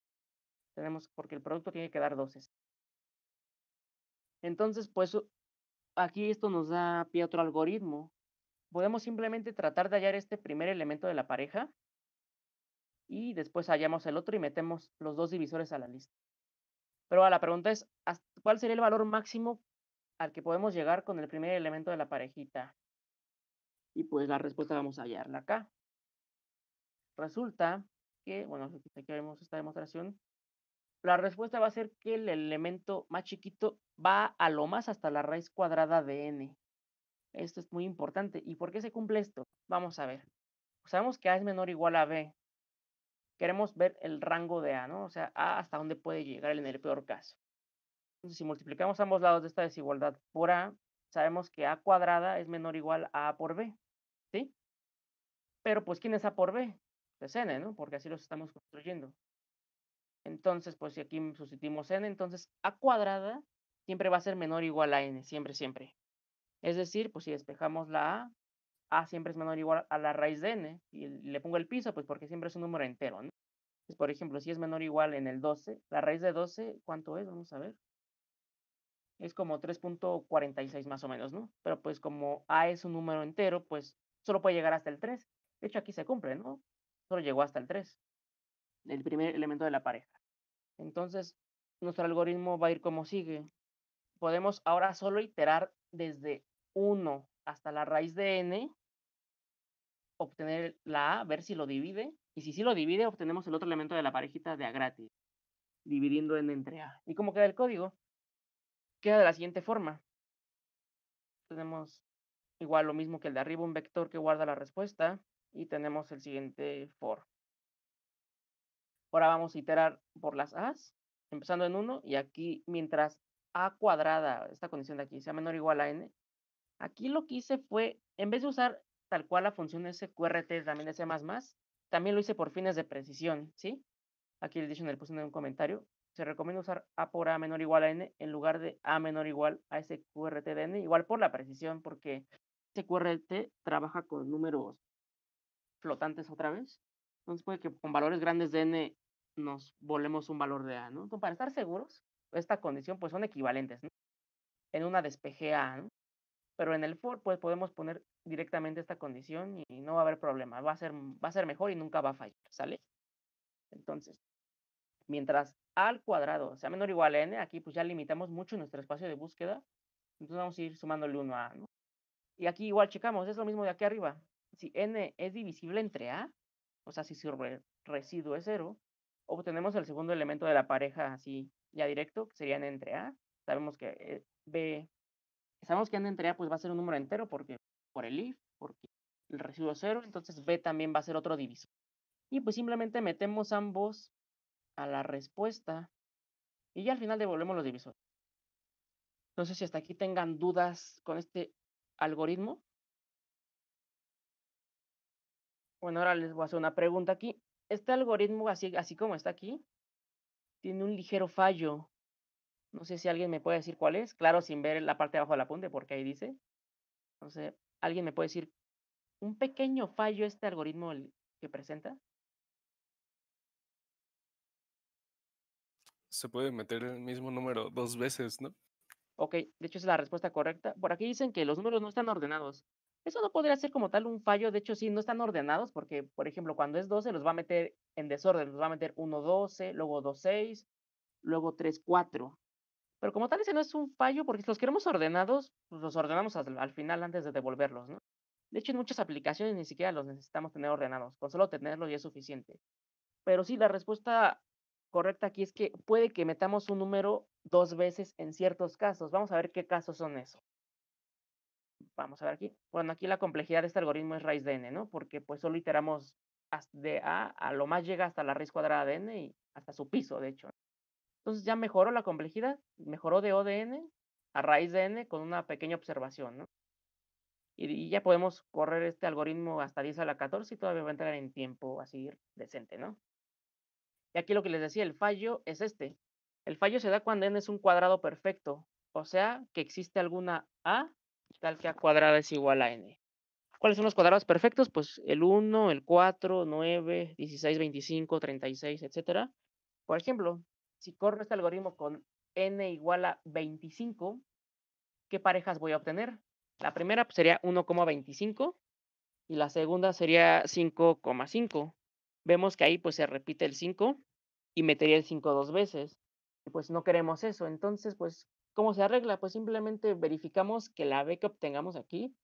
Tenemos, porque el producto tiene que dar 12. Entonces, pues, aquí esto nos da pie a otro algoritmo. Podemos simplemente tratar de hallar este primer elemento de la pareja y después hallamos el otro y metemos los dos divisores a la lista. Pero la pregunta es, ¿cuál sería el valor máximo al que podemos llegar con el primer elemento de la parejita? Y pues la respuesta vamos a hallarla acá. Resulta que, bueno, aquí vemos esta demostración, la respuesta va a ser que el elemento más chiquito va a lo más hasta la raíz cuadrada de n. Esto es muy importante. ¿Y por qué se cumple esto? Vamos a ver. Sabemos que a es menor o igual a b. Queremos ver el rango de a, ¿no? O sea, a hasta dónde puede llegar en el peor caso. Entonces, si multiplicamos ambos lados de esta desigualdad por a, sabemos que a cuadrada es menor o igual a por b, ¿sí? Pero, pues, ¿quién es a por b? Pues n, ¿no? Porque así los estamos construyendo. Entonces, pues, si aquí sustituimos n, entonces a cuadrada siempre va a ser menor o igual a n, siempre, siempre. Es decir, pues, si despejamos la a siempre es menor o igual a la raíz de n, y le pongo el piso, pues, porque siempre es un número entero, ¿no? Pues, por ejemplo, si es menor o igual en el 12, la raíz de 12, ¿cuánto es? Vamos a ver. Es como 3.46 más o menos, ¿no? Pero pues como a es un número entero, pues solo puede llegar hasta el 3. De hecho, aquí se cumple, ¿no? Solo llegó hasta el 3, el primer elemento de la pareja. Entonces, nuestro algoritmo va a ir como sigue. Podemos ahora solo iterar desde 1 hasta la raíz de n obtener la A, ver si lo divide, y si sí lo divide, obtenemos el otro elemento de la parejita de a gratis, dividiendo n entre A. ¿Y cómo queda el código? Queda de la siguiente forma. Tenemos igual lo mismo que el de arriba, un vector que guarda la respuesta, y tenemos el siguiente for. Ahora vamos a iterar por las A's, empezando en 1, y aquí mientras A cuadrada, esta condición de aquí, sea menor o igual a n, aquí lo que hice fue, en vez de usar tal cual la función sqrt también de C++, también lo hice por fines de precisión, ¿sí? Aquí el dictionary puse en un comentario. Se recomienda usar A por A menor o igual a n en lugar de A menor o igual a sqrt de n, igual por la precisión, porque sqrt trabaja con números flotantes otra vez. Entonces puede que con valores grandes de n nos volemos un valor de A, ¿no? Entonces, para estar seguros, esta condición pues son equivalentes, ¿no? En una despeje A, ¿no? Pero en el for pues podemos poner directamente esta condición y no va a haber problema, va a ser mejor y nunca va a fallar, ¿sale? Entonces, mientras a al cuadrado sea menor o igual a n, aquí pues ya limitamos mucho nuestro espacio de búsqueda, entonces vamos a ir sumándole 1 a A, ¿no? Y aquí igual checamos, es lo mismo de aquí arriba. Si n es divisible entre A, o sea, si su residuo es 0, obtenemos el segundo elemento de la pareja así ya directo, que sería n entre A. Sabemos que sabemos que n entre A pues va a ser un número entero porque por el if, porque el residuo es 0, entonces B también va a ser otro divisor. Y pues simplemente metemos ambos a la respuesta y ya al final devolvemos los divisores. No sé si hasta aquí tengan dudas con este algoritmo. Bueno, ahora les voy a hacer una pregunta aquí. Este algoritmo, así como está aquí, tiene un ligero fallo. No sé si alguien me puede decir cuál es. Claro, sin ver la parte de abajo del apunte, porque ahí dice. Entonces, ¿alguien me puede decir un pequeño fallo este algoritmo que presenta? Se puede meter el mismo número 2 veces, ¿no? Ok, de hecho esa es la respuesta correcta. Por aquí dicen que los números no están ordenados. Eso no podría ser como tal un fallo. De hecho, sí, no están ordenados porque, por ejemplo, cuando es 12 los va a meter en desorden. Los va a meter 1, 12, luego 2, 6, luego 3, 4. Pero como tal, ese no es un fallo, porque si los queremos ordenados, pues los ordenamos al final antes de devolverlos, ¿no? De hecho, en muchas aplicaciones ni siquiera los necesitamos tener ordenados, con solo tenerlos ya es suficiente. Pero sí, la respuesta correcta aquí es que puede que metamos un número 2 veces en ciertos casos. Vamos a ver qué casos son esos. Vamos a ver aquí. Bueno, aquí la complejidad de este algoritmo es raíz de n, ¿no? Porque pues solo iteramos de a lo más llega hasta la raíz cuadrada de n y hasta su piso, de hecho. Entonces ya mejoró la complejidad, mejoró de O de n a raíz de n con una pequeña observación, ¿no? Y ya podemos correr este algoritmo hasta 10 a la 14 y todavía va a entrar en tiempo así decente, ¿no? Y aquí lo que les decía, el fallo es este. El fallo se da cuando n es un cuadrado perfecto, o sea, que existe alguna a tal que a cuadrada es igual a n. ¿Cuáles son los cuadrados perfectos? Pues el 1, el 4, 9, 16, 25, 36, etcétera. Por ejemplo, si corro este algoritmo con n igual a 25, ¿qué parejas voy a obtener? La primera pues, sería 1,25 y la segunda sería 5,5. Vemos que ahí pues se repite el 5 y metería el 5 dos veces. Y pues no queremos eso. Entonces, pues, ¿cómo se arregla? Pues simplemente verificamos que la B que obtengamos aquí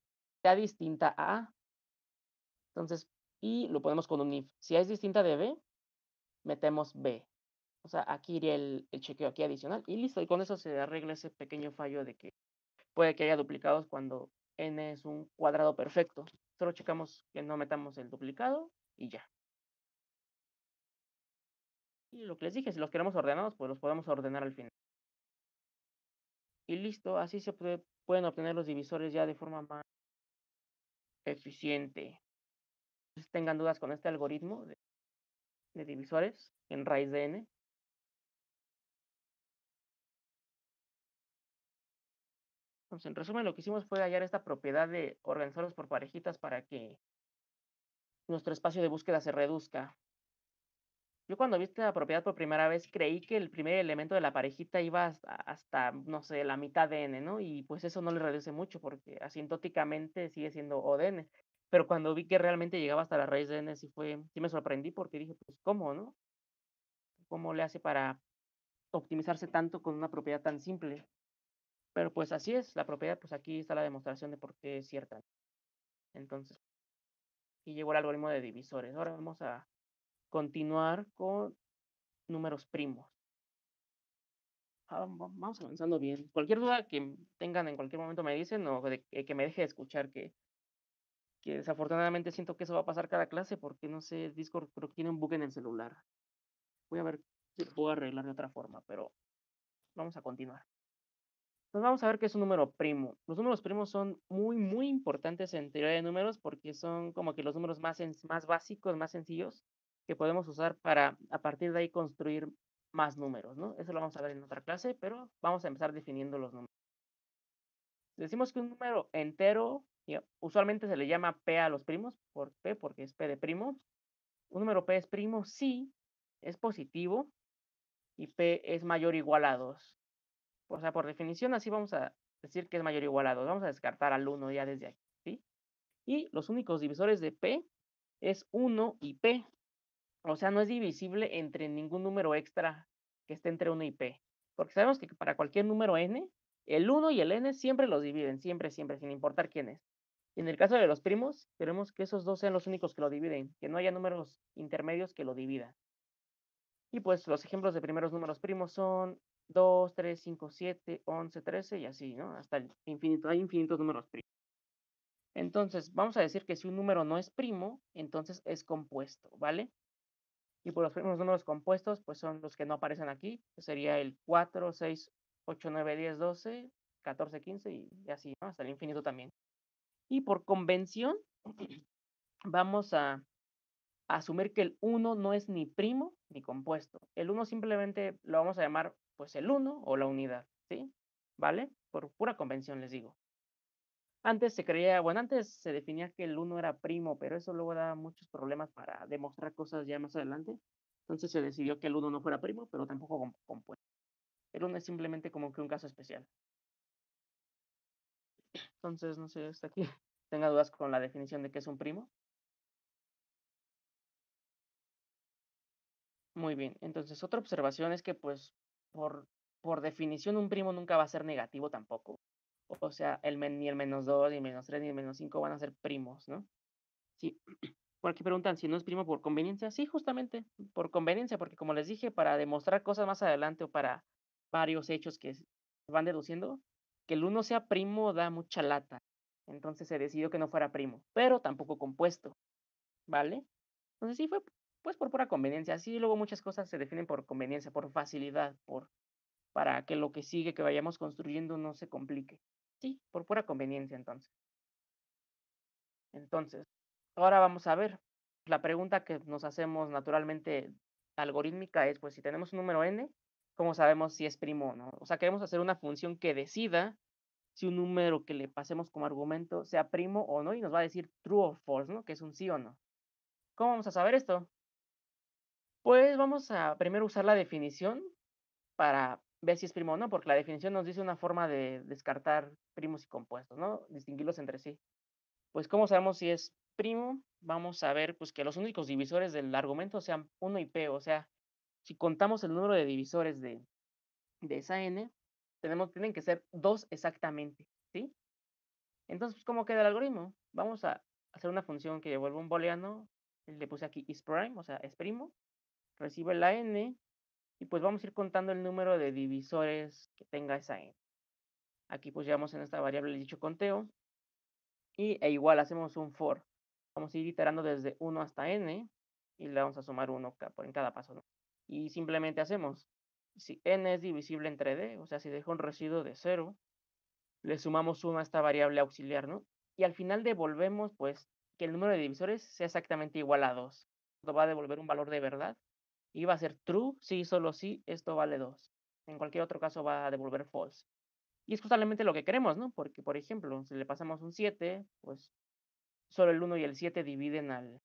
sea distinta a A. Entonces, y lo ponemos con un if. Si es distinta de B, metemos B. O sea, aquí iría el chequeo aquí adicional y listo. Y con eso se arregla ese pequeño fallo de que puede que haya duplicados cuando n es un cuadrado perfecto. Solo checamos que no metamos el duplicado y ya. Y lo que les dije, si los queremos ordenados, pues los podemos ordenar al final. Y listo, así se pueden obtener los divisores ya de forma más eficiente. Si tengan dudas con este algoritmo de divisores en raíz de n. Entonces, en resumen, lo que hicimos fue hallar esta propiedad de organizarlos por parejitas para que nuestro espacio de búsqueda se reduzca. Yo cuando vi esta propiedad por primera vez creí que el primer elemento de la parejita iba hasta, no sé, la mitad de n, ¿no? Y pues eso no le reduce mucho porque asintóticamente sigue siendo O de n. Pero cuando vi que realmente llegaba hasta la raíz de n, sí me sorprendí porque dije, pues, ¿cómo, no? ¿Cómo le hace para optimizarse tanto con una propiedad tan simple? Pero pues así es, la propiedad, pues aquí está la demostración de por qué es cierta. Entonces, y llegó el algoritmo de divisores. Ahora vamos a continuar con números primos. Vamos avanzando bien. Cualquier duda que tengan en cualquier momento me dicen o que me deje de escuchar, que desafortunadamente siento que eso va a pasar cada clase porque no sé, Discord creo que tiene un bug en el celular. Voy a ver si lo puedo arreglar de otra forma, pero vamos a continuar. Entonces vamos a ver qué es un número primo. Los números primos son muy importantes en teoría de números porque son como que los números más básicos, más sencillos que podemos usar para a partir de ahí construir más números, ¿no? Eso lo vamos a ver en otra clase, pero vamos a empezar definiendo los números. Decimos que un número entero, usualmente se le llama P a los primos, por P porque es P de primo. Un número P es primo si es positivo y P es mayor o igual a 2. O sea, por definición así vamos a decir que es mayor o igual a 2. Vamos a descartar al 1 ya desde aquí, ¿sí? Y los únicos divisores de P es 1 y P. O sea, no es divisible entre ningún número extra que esté entre 1 y P. Porque sabemos que para cualquier número n, el 1 y el n siempre los dividen, siempre, sin importar quién es. Y en el caso de los primos, queremos que esos dos sean los únicos que lo dividen, que no haya números intermedios que lo dividan. Y pues los ejemplos de primeros números primos son 2, 3, 5, 7, 11, 13 y así, ¿no? Hasta el infinito. Hay infinitos números primos. Entonces, vamos a decir que si un número no es primo, entonces es compuesto, ¿vale? Y por los primeros números compuestos, pues son los que no aparecen aquí, que sería el 4, 6, 8, 9, 10, 12, 14, 15 y así, ¿no? Hasta el infinito también. Y por convención, vamos a asumir que el 1 no es ni primo ni compuesto. El 1 simplemente lo vamos a llamar pues el 1 o la unidad, ¿sí? ¿Vale? Por pura convención les digo. Antes se definía que el 1 era primo, pero eso luego da muchos problemas para demostrar cosas ya más adelante. Entonces se decidió que el 1 no fuera primo, pero tampoco compuesto. El 1 es simplemente como que un caso especial. Entonces, no sé, hasta aquí tenga dudas con la definición de qué es un primo. Muy bien, entonces otra observación es que pues por definición un primo nunca va a ser negativo tampoco. O sea, ni el -2, ni el -3, ni el -5 van a ser primos, ¿no? Sí, por aquí preguntan si no es primo por conveniencia. Sí, justamente por conveniencia, porque como les dije, para demostrar cosas más adelante o para varios hechos que se van deduciendo, que el 1 sea primo da mucha lata. Entonces se decidió que no fuera primo, pero tampoco compuesto, ¿vale? Entonces sí fue pues por pura conveniencia. Sí, luego muchas cosas se definen por conveniencia, por facilidad, para que lo que sigue que vayamos construyendo no se complique. Sí, por pura conveniencia entonces. Entonces, ahora vamos a ver. La pregunta que nos hacemos naturalmente algorítmica es, pues si tenemos un número n, ¿cómo sabemos si es primo o no? O sea, queremos hacer una función que decida si un número que le pasemos como argumento sea primo o no y nos va a decir true o false, ¿no? Que es un sí o no. ¿Cómo vamos a saber esto? Pues vamos a primero usar la definición para ver si es primo o no, porque la definición nos dice una forma de descartar primos y compuestos, ¿no? Distinguirlos entre sí. Pues, ¿cómo sabemos si es primo? Vamos a ver, pues, que los únicos divisores del argumento sean 1 y p, o sea, si contamos el número de divisores de esa n, tienen que ser 2 exactamente, ¿sí? Entonces, pues, ¿cómo queda el algoritmo? Vamos a hacer una función que devuelva un booleano, le puse aquí isPrime, o sea, es primo, recibe la n, y pues vamos a ir contando el número de divisores que tenga esa n. Aquí pues llevamos en esta variable el dicho conteo, e igual hacemos un for. Vamos a ir iterando desde 1 hasta n, y le vamos a sumar 1 en cada paso, ¿no? Y simplemente hacemos, si n es divisible entre d, o sea, si dejo un residuo de 0, le sumamos 1 a esta variable auxiliar, ¿no? Y al final devolvemos, pues, que el número de divisores sea exactamente igual a 2. Esto va a devolver un valor de verdad. Y va a ser true, sí, solo sí, esto vale 2. En cualquier otro caso va a devolver false. Y es justamente lo que queremos, ¿no? Porque, por ejemplo, si le pasamos un 7, pues solo el 1 y el 7 dividen al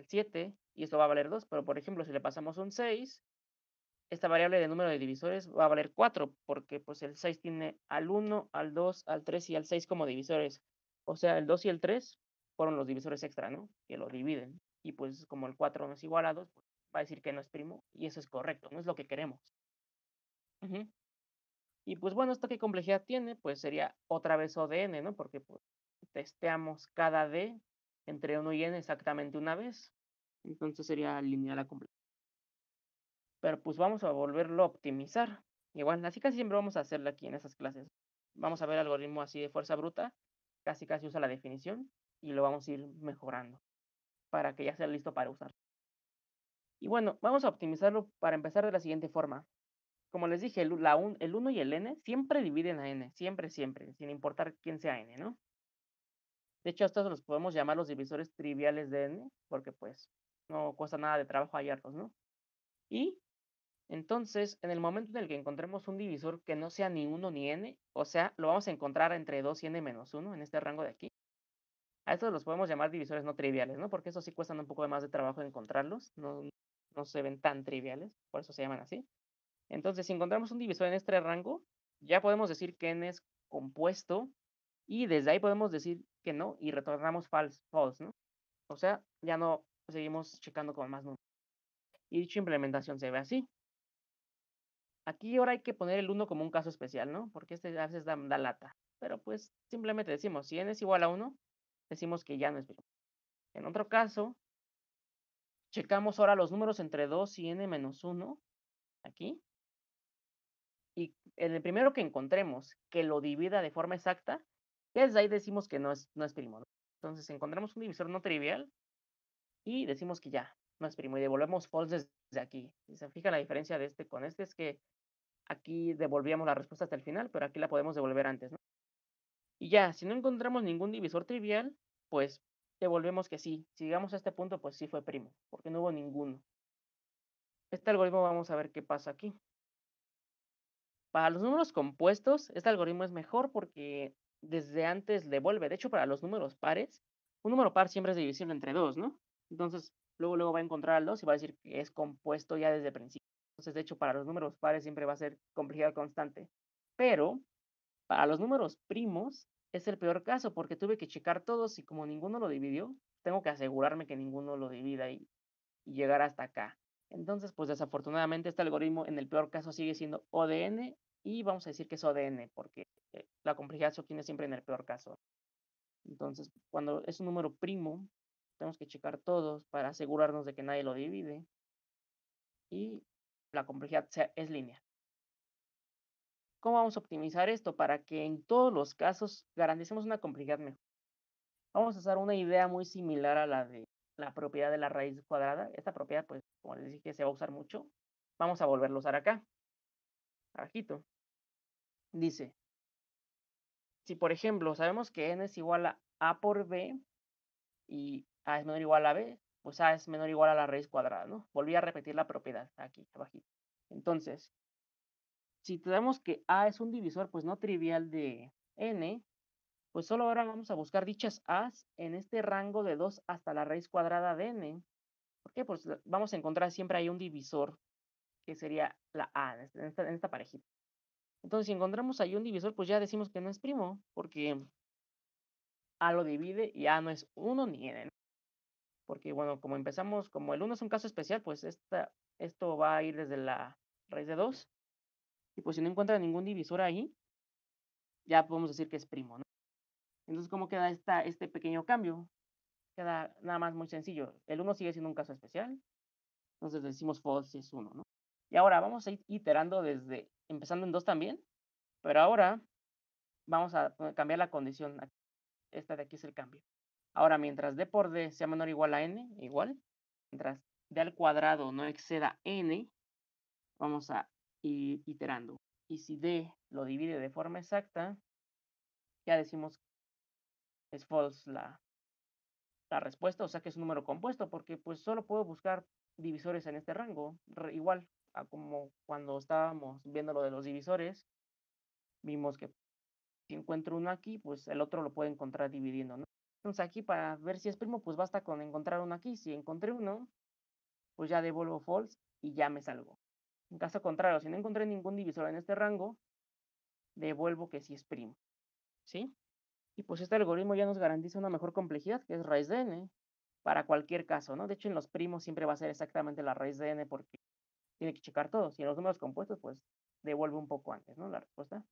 7 y esto va a valer 2. Pero, por ejemplo, si le pasamos un 6, esta variable de número de divisores va a valer 4, porque pues el 6 tiene al 1, al 2, al 3 y al 6 como divisores. O sea, el 2 y el 3 fueron los divisores extra, ¿no? Que lo dividen. Y pues como el 4 no es igual a 2, pues, va a decir que no es primo. Y eso es correcto, no es lo que queremos. Y pues bueno, ¿esto qué complejidad tiene? Pues sería otra vez O de n, ¿no? Porque pues, testeamos cada d entre 1 y n exactamente una vez. Entonces sería lineal la complejidad. Pero pues vamos a volverlo a optimizar. Igual, así casi siempre vamos a hacerlo aquí en esas clases. Vamos a ver el algoritmo así de fuerza bruta. Casi usa la definición y lo vamos a ir mejorando para que ya sea listo para usar. Y bueno, vamos a optimizarlo para empezar de la siguiente forma. Como les dije, el 1 y el n siempre dividen a n, siempre, sin importar quién sea n, ¿no? De hecho, estos los podemos llamar los divisores triviales de n, porque pues no cuesta nada de trabajo hallarlos, ¿no? Y entonces, en el momento en el que encontremos un divisor que no sea ni 1 ni n, o sea, lo vamos a encontrar entre 2 y n-1 en este rango de aquí. A estos los podemos llamar divisores no triviales, ¿no? Porque esos sí cuestan un poco más de trabajo encontrarlos, no se ven tan triviales, por eso se llaman así. Entonces, si encontramos un divisor en este rango, ya podemos decir que n es compuesto y desde ahí podemos decir que no y retornamos false, ¿no? O sea, ya no seguimos checando con más números. Y dicha implementación se ve así. Aquí ahora hay que poner el 1 como un caso especial, ¿no? Porque este a veces da lata. Pero pues simplemente decimos, si n es igual a 1, decimos que ya no es primo. En otro caso, checamos ahora los números entre 2 y n-1, aquí. Y en el primero que encontremos que lo divida de forma exacta, desde ahí decimos que no es primo, ¿no? Entonces encontramos un divisor no trivial y decimos que ya no es primo y devolvemos false desde aquí. Si se fija la diferencia de este con este es que aquí devolvíamos la respuesta hasta el final, pero aquí la podemos devolver antes, ¿no? Y ya, si no encontramos ningún divisor trivial, pues devolvemos que sí. Si llegamos a este punto, pues sí fue primo, porque no hubo ninguno. Este algoritmo vamos a ver qué pasa aquí. Para los números compuestos, este algoritmo es mejor porque desde antes devuelve. De hecho, para los números pares, un número par siempre es divisible entre 2, ¿no? Entonces, luego va a encontrar al 2 y va a decir que es compuesto ya desde el principio. Entonces, de hecho, para los números pares siempre va a ser complejidad constante. Pero, para los números primos, es el peor caso porque tuve que checar todos y como ninguno lo dividió, tengo que asegurarme que ninguno lo divida y llegar hasta acá. Entonces, pues desafortunadamente este algoritmo en el peor caso sigue siendo O de n y vamos a decir que es O de n porque la complejidad se obtiene siempre en el peor caso. Entonces, cuando es un número primo, tenemos que checar todos para asegurarnos de que nadie lo divide y la complejidad es lineal. ¿Cómo vamos a optimizar esto para que en todos los casos garanticemos una complejidad mejor? Vamos a usar una idea muy similar a la de la propiedad de la raíz cuadrada. Esta propiedad, pues, como les dije, se va a usar mucho. Vamos a volverlo a usar acá. Abajito. Dice, si por ejemplo sabemos que n es igual a a por b y a es menor o igual a b, pues a es menor o igual a la raíz cuadrada, ¿no? Volví a repetir la propiedad aquí, abajito. Entonces, si tenemos que a es un divisor, pues no trivial de n, pues solo ahora vamos a buscar dichas a's en este rango de 2 hasta la raíz cuadrada de n. ¿Por qué? Pues vamos a encontrar siempre ahí un divisor que sería la a en esta parejita. Entonces, si encontramos ahí un divisor, pues ya decimos que no es primo, porque a lo divide y a no es 1 ni n, ¿no? Porque, bueno, como empezamos, como el 1 es un caso especial, pues esto va a ir desde la raíz de 2. Y pues si no encuentra ningún divisor ahí, ya podemos decir que es primo, ¿no? Entonces, ¿cómo queda este pequeño cambio? Queda nada más muy sencillo. El 1 sigue siendo un caso especial. Entonces decimos false si es 1, ¿no? Y ahora vamos a ir iterando empezando en 2 también. Pero ahora vamos a cambiar la condición. Esta de aquí es el cambio. Ahora, mientras d por d sea menor o igual a n, igual. Mientras d al cuadrado no exceda n, vamos a ir iterando. Y si d lo divide de forma exacta, ya decimos que es false la respuesta, o sea que es un número compuesto, porque pues solo puedo buscar divisores en este rango. Igual a como cuando estábamos viendo lo de los divisores, vimos que si encuentro uno aquí, pues el otro lo puede encontrar dividiendo, ¿no? Entonces aquí para ver si es primo, pues basta con encontrar uno aquí. Si encontré uno, pues ya devuelvo false y ya me salgo. En caso contrario, si no encontré ningún divisor en este rango, devuelvo que sí es primo, ¿sí? Y pues este algoritmo ya nos garantiza una mejor complejidad, que es raíz de n, para cualquier caso, ¿no? De hecho, en los primos siempre va a ser exactamente la raíz de n porque tiene que checar todo. Si en los números compuestos, pues devuelve un poco antes, ¿no? La respuesta.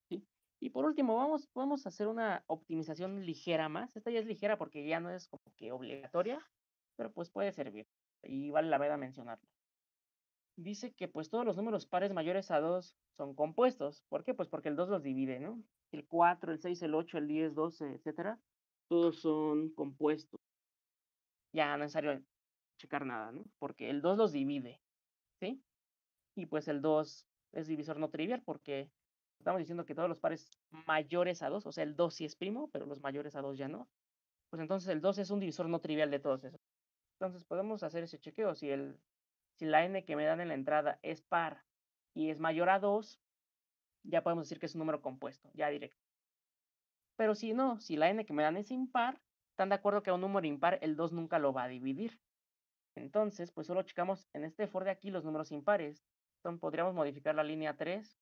¿Sí? Y por último, vamos a hacer una optimización ligera más. Esta ya es ligera porque ya no es como que obligatoria, pero pues puede servir. Y vale la pena mencionarlo. Dice que pues todos los números pares mayores a 2 son compuestos. ¿Por qué? Pues porque el 2 los divide, ¿no? El 4, el 6, el 8, el 10, 12, etcétera, todos son compuestos. Ya no es necesario checar nada, ¿no? Porque el 2 los divide, ¿sí? Y pues el 2 es divisor no trivial porque estamos diciendo que todos los pares mayores a 2, o sea, el 2 sí es primo, pero los mayores a 2 ya no. Pues entonces el 2 es un divisor no trivial de todos esos. Entonces podemos hacer ese chequeo. Si la n que me dan en la entrada es par y es mayor a 2, ya podemos decir que es un número compuesto, ya directo. Pero si no, si la n que me dan es impar, están de acuerdo que a un número impar el 2 nunca lo va a dividir. Entonces, pues solo checamos en este for de aquí los números impares. Entonces podríamos modificar la línea 3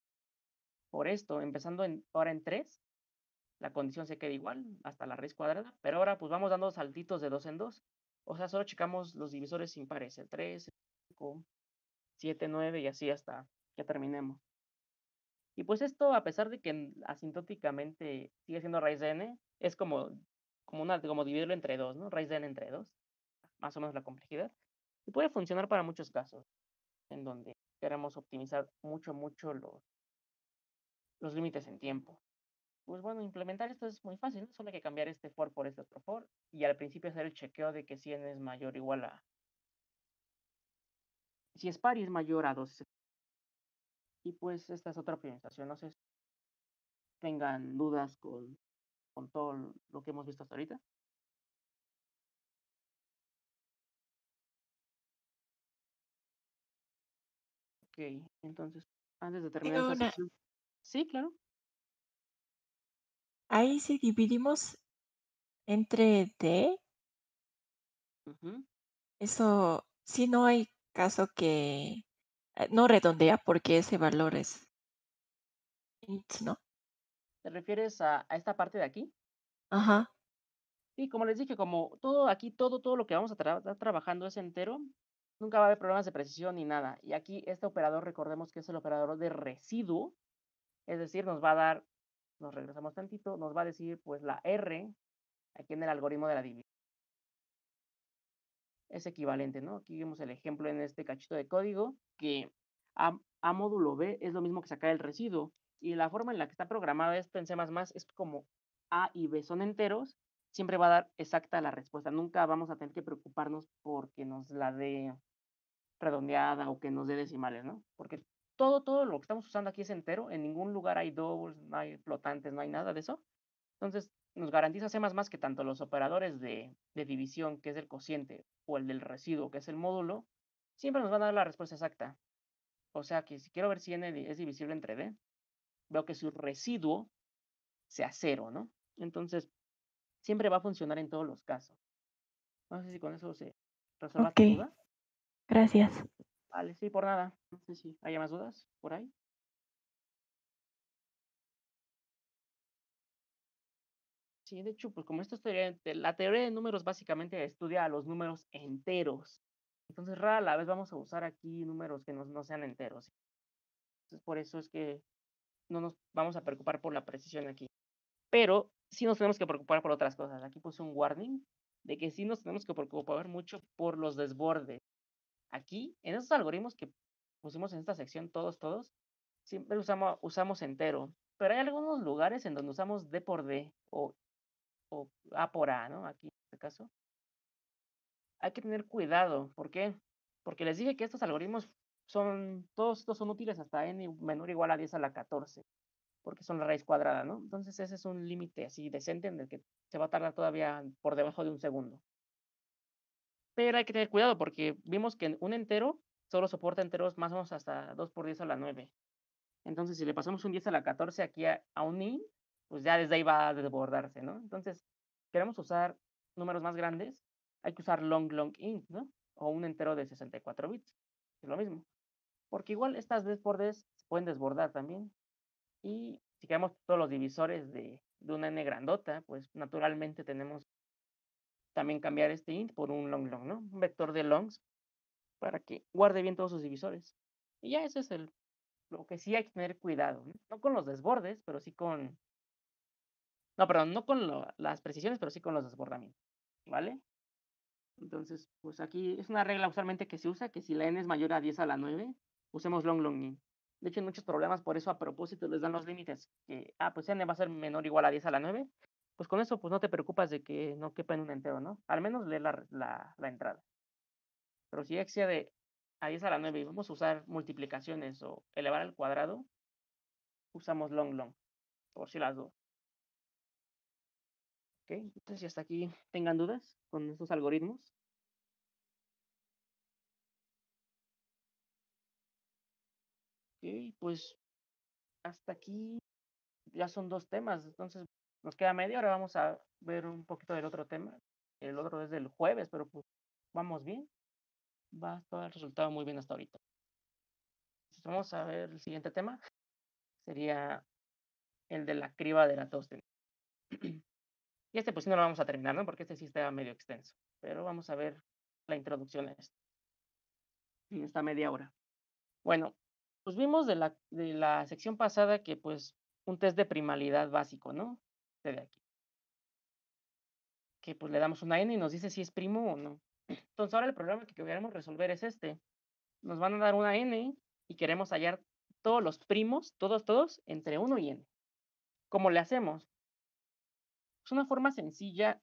por esto, empezando ahora en 3, la condición se queda igual hasta la raíz cuadrada, pero ahora pues vamos dando saltitos de 2 en 2. O sea, solo checamos los divisores impares, el 3, el 5, 7, 9 y así hasta que terminemos. Y pues esto, a pesar de que asintóticamente sigue siendo raíz de n, es como dividirlo entre 2, ¿no? Raíz de n entre 2, más o menos la complejidad. Y puede funcionar para muchos casos, en donde queremos optimizar mucho los límites en tiempo. Pues bueno, implementar esto es muy fácil, ¿no? Solo hay que cambiar este for por este otro for, y al principio hacer el chequeo de que si n es mayor o igual a... Si es par y es mayor a 2. Y pues esta es otra optimización. No sé si tengan dudas con todo lo que hemos visto hasta ahorita. Ok, entonces, antes de terminar Tengo esta una. sección. Sí, claro. Ahí si dividimos entre D, Ujú. eso sí no hay caso que no redondea porque ese valor es int, ¿no? ¿Te refieres a esta parte de aquí? Ajá. Sí, como les dije, como todo aquí, todo lo que vamos a estar trabajando es entero, nunca va a haber problemas de precisión ni nada. Y aquí este operador, recordemos que es el operador de residuo, es decir, nos va a dar, nos regresamos tantito, nos va a decir pues la R aquí en el algoritmo de la división. Es equivalente, ¿no? Aquí vemos el ejemplo en este cachito de código, que A módulo B es lo mismo que sacar el residuo. Y la forma en la que está programado esto en C++ es como A y B son enteros, siempre va a dar exacta la respuesta. Nunca vamos a tener que preocuparnos porque nos la dé redondeada o que nos dé decimales, ¿no? Porque todo lo que estamos usando aquí es entero, en ningún lugar hay doubles, no hay flotantes, no hay nada de eso. Entonces, nos garantiza C++ que tanto los operadores de división, que es el cociente, o el del residuo, que es el módulo, siempre nos van a dar la respuesta exacta. O sea que si quiero ver si n es divisible entre d, veo que su residuo sea 0, ¿no? Entonces, siempre va a funcionar en todos los casos. No sé si con eso se resuelva Ok, tu duda. gracias. Vale, sí, por nada. No sé si hay más dudas por ahí. Sí, de hecho, pues como esto es la teoría de números básicamente estudia a los números enteros. Entonces, rara la vez vamos a usar aquí números que no sean enteros. Entonces, por eso es que no nos vamos a preocupar por la precisión aquí. Pero sí nos tenemos que preocupar por otras cosas. Aquí puse un warning de que sí nos tenemos que preocupar mucho por los desbordes. Aquí, en estos algoritmos que pusimos en esta sección, todos, siempre usamos entero. Pero hay algunos lugares en donde usamos D por D o A por A, ¿no? Aquí en este caso. Hay que tener cuidado. ¿Por qué? Porque les dije que estos algoritmos todos estos son útiles hasta n menor o igual a 10 a la 14, porque son la raíz cuadrada, ¿no? Entonces ese es un límite así decente en el que se va a tardar todavía por debajo de un segundo. Pero hay que tener cuidado porque vimos que un entero solo soporta enteros más o menos hasta 2 por 10 a la 9. Entonces si le pasamos un 10 a la 14 aquí a un int, pues ya desde ahí va a desbordarse, ¿no? Entonces, queremos usar números más grandes, hay que usar long int, ¿no? O un entero de 64 bits. Es lo mismo. Porque igual estas desbordes se pueden desbordar también. Y si queremos todos los divisores de una n grandota, pues naturalmente tenemos también cambiar este int por un long, ¿no? Un vector de longs para que guarde bien todos sus divisores. Y ya eso es lo que sí hay que tener cuidado, ¿no? No con los desbordes, pero sí con No, perdón, no con las precisiones, pero sí con los desbordamientos, ¿vale? Entonces, pues aquí es una regla usualmente que se usa, que si la n es mayor a 10 a la 9, usemos long long in. De hecho, en muchos problemas por eso a propósito les dan los límites, que, pues n va a ser menor o igual a 10 a la 9. Pues con eso, pues no te preocupas de que no quepa en un entero, ¿no? Al menos lee la entrada. Pero si excede a 10 a la 9 y vamos a usar multiplicaciones o elevar al cuadrado, usamos long long, por si las dos. ¿Ok? Entonces, si hasta aquí tengan dudas con estos algoritmos. Ok, pues hasta aquí ya son 2 temas, entonces nos queda media hora, vamos a ver un poquito del otro tema. El otro es del jueves, pero pues vamos bien. Va todo el resultado muy bien hasta ahorita. Entonces, vamos a ver el siguiente tema. Sería el de la criba de Eratóstenes. Y este pues sí no lo vamos a terminar, ¿no? Porque este sí está medio extenso. Pero vamos a ver la introducción a esto. En esta media hora. Bueno, pues vimos de la sección pasada que pues un test de primalidad básico, ¿no? Este de aquí. Que pues le damos una n y nos dice si es primo o no. Entonces ahora el problema que queremos resolver es este. Nos van a dar una n y queremos hallar todos los primos, todos, entre 1 y n. ¿Cómo le hacemos? Es una forma sencilla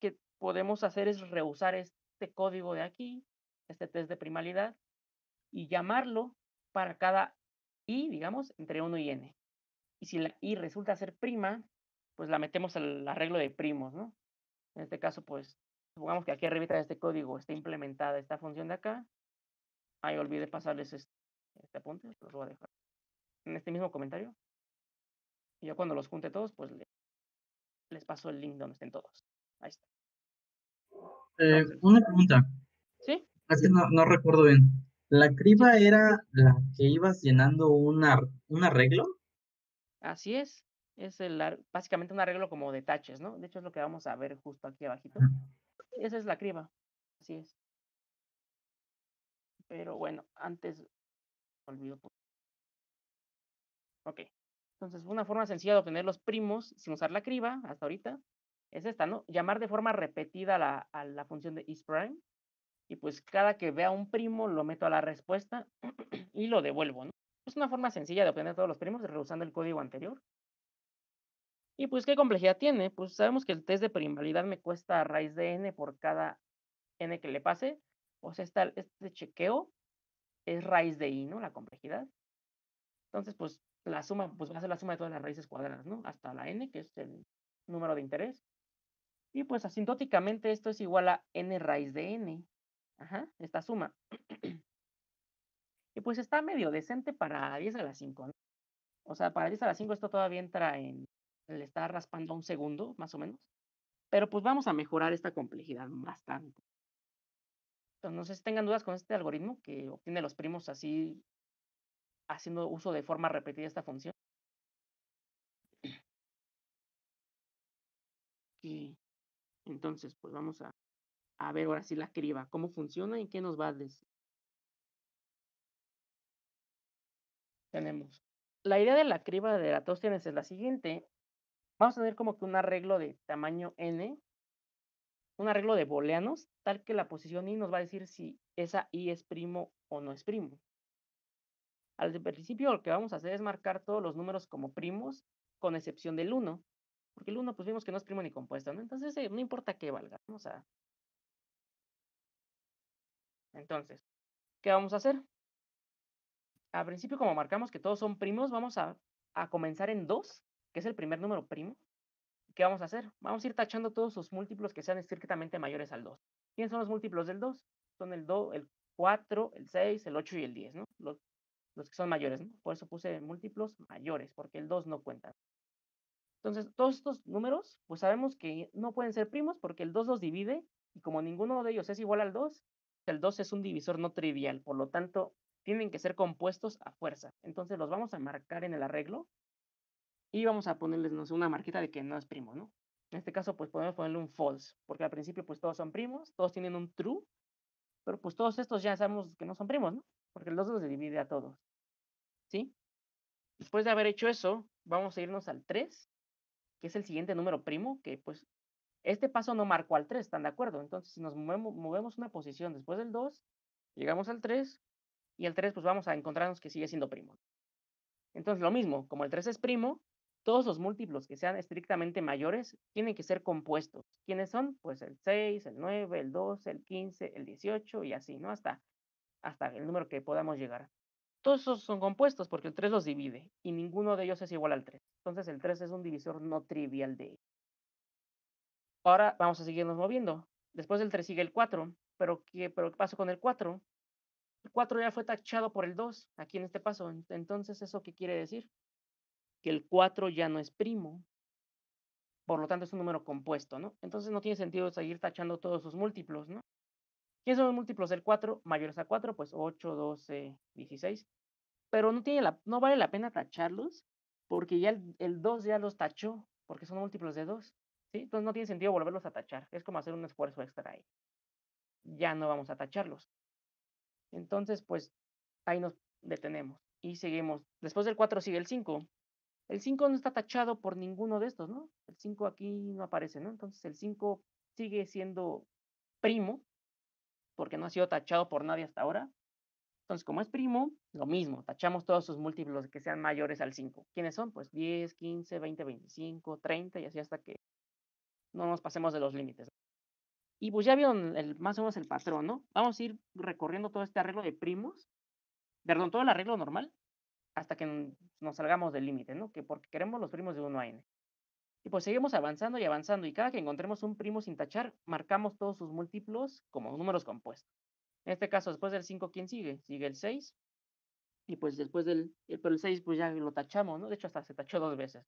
que podemos hacer es reusar este código de aquí, este test de primalidad, y llamarlo para cada i, digamos, entre 1 y n. Y si la i resulta ser prima, pues la metemos al arreglo de primos, ¿no? En este caso, pues, supongamos que aquí arriba de este código está implementada esta función de acá. Ahí olvidé pasarles este apunte, los voy a dejar en este mismo comentario. Y yo cuando los junte todos, pues les paso el link donde estén todos. Ahí está. Una pregunta, ¿Sí? es que no recuerdo bien. ¿La criba era la que ibas llenando un arreglo? Así es. Es básicamente un arreglo como de taches, ¿no? De hecho, es lo que vamos a ver justo aquí abajito. Esa es la criba. Así es. Pero bueno, antes olvido. Ok. Entonces, una forma sencilla de obtener los primos sin usar la criba hasta ahorita es esta, ¿no? Llamar de forma repetida a la función de isPrime. Y pues cada que vea un primo lo meto a la respuesta y lo devuelvo, ¿no? Es una forma sencilla de obtener todos los primos reusando el código anterior. Y pues, ¿qué complejidad tiene? Pues sabemos que el test de primalidad me cuesta raíz de n por cada n que le pase. O sea, este chequeo es raíz de i, ¿no? La complejidad. Entonces, pues la suma, pues va a ser la suma de todas las raíces cuadradas, ¿no? Hasta la n, que es el número de interés. Y pues asintóticamente esto es igual a n raíz de n. Ajá, esta suma. Y pues está medio decente para 10 a la 5, ¿no? O sea, para 10 a la 5 esto todavía entra le está raspando a un segundo, más o menos. Pero pues vamos a mejorar esta complejidad bastante. Entonces, no sé si tengan dudas con este algoritmo que obtiene los primos así, haciendo uso de forma repetida esta función. Y entonces, pues vamos a ver ahora sí la criba, cómo funciona y qué nos va a decir. Tenemos. La idea de la criba de Eratóstenes es la siguiente. Vamos a tener como que un arreglo de tamaño n, un arreglo de booleanos, tal que la posición i nos va a decir si esa i es primo o no es primo. Al principio lo que vamos a hacer es marcar todos los números como primos, con excepción del 1, porque el 1 pues vimos que no es primo ni compuesto, ¿no? Entonces no importa qué valga. Entonces, ¿qué vamos a hacer? Al principio, como marcamos que todos son primos, vamos a comenzar en 2, que es el primer número primo. ¿Qué vamos a hacer? Vamos a ir tachando todos sus múltiplos que sean estrictamente mayores al 2. ¿Quiénes son los múltiplos del 2? Son el 2, el 4, el 6, el 8 y el 10, ¿no? Los que son mayores, ¿no? Por eso puse múltiplos mayores, porque el 2 no cuenta. Entonces, todos estos números, pues sabemos que no pueden ser primos porque el 2 los divide y como ninguno de ellos es igual al 2, el 2 es un divisor no trivial, por lo tanto, tienen que ser compuestos a fuerza. Entonces, los vamos a marcar en el arreglo y vamos a ponerles, no sé, una marquita de que no es primo, ¿no? En este caso, pues podemos ponerle un false, porque al principio, pues todos son primos, todos tienen un true, pero pues todos estos ya sabemos que no son primos, ¿no? Porque el 2 los divide a todos, ¿sí? Después de haber hecho eso, vamos a irnos al 3 que es el siguiente número primo, que pues este paso no marcó al 3, ¿están de acuerdo? Entonces, si nos movemos una posición después del 2, llegamos al 3, y el 3 pues vamos a encontrarnos que sigue siendo primo. Entonces, lo mismo, como el 3 es primo, todos los múltiplos que sean estrictamente mayores tienen que ser compuestos. ¿Quiénes son? Pues el 6, el 9, el 12, el 15, el 18 y así, ¿no? Hasta el número que podamos llegar. Todos esos son compuestos porque el 3 los divide y ninguno de ellos es igual al 3. Entonces el 3 es un divisor no trivial de ellos. Ahora vamos a seguirnos moviendo. Después del 3 sigue el 4. ¿Pero qué pasó con el 4? El 4 ya fue tachado por el 2 aquí en este paso. Entonces, ¿eso qué quiere decir? Que el 4 ya no es primo. Por lo tanto, es un número compuesto, ¿no? Entonces no tiene sentido seguir tachando todos sus múltiplos, ¿no? ¿Quiénes son los múltiplos del 4 mayores a 4? Pues 8, 12, 16. Pero no vale la pena tacharlos porque ya el 2 ya los tachó porque son múltiplos de 2. ¿Sí? Entonces no tiene sentido volverlos a tachar. Es como hacer un esfuerzo extra ahí. Ya no vamos a tacharlos. Entonces, pues ahí nos detenemos y seguimos. Después del 4 sigue el 5. El 5 no está tachado por ninguno de estos, ¿no? El 5 aquí no aparece, ¿no? Entonces el 5 sigue siendo primo porque no ha sido tachado por nadie hasta ahora. Entonces, como es primo, lo mismo, tachamos todos sus múltiplos que sean mayores al 5. ¿Quiénes son? Pues 10, 15, 20, 25, 30 y así hasta que no nos pasemos de los límites. Y pues ya vieron más o menos el patrón, ¿no? Vamos a ir recorriendo todo este arreglo de primos, perdón, todo el arreglo normal, hasta que nos salgamos del límite, ¿no? Que porque queremos los primos de 1 a n. Y pues seguimos avanzando y avanzando, y cada que encontremos un primo sin tachar, marcamos todos sus múltiplos como números compuestos. En este caso, después del 5, ¿quién sigue? Sigue el 6. Y pues después pero el 6 pues ya lo tachamos, ¿no? De hecho hasta se tachó 2 veces,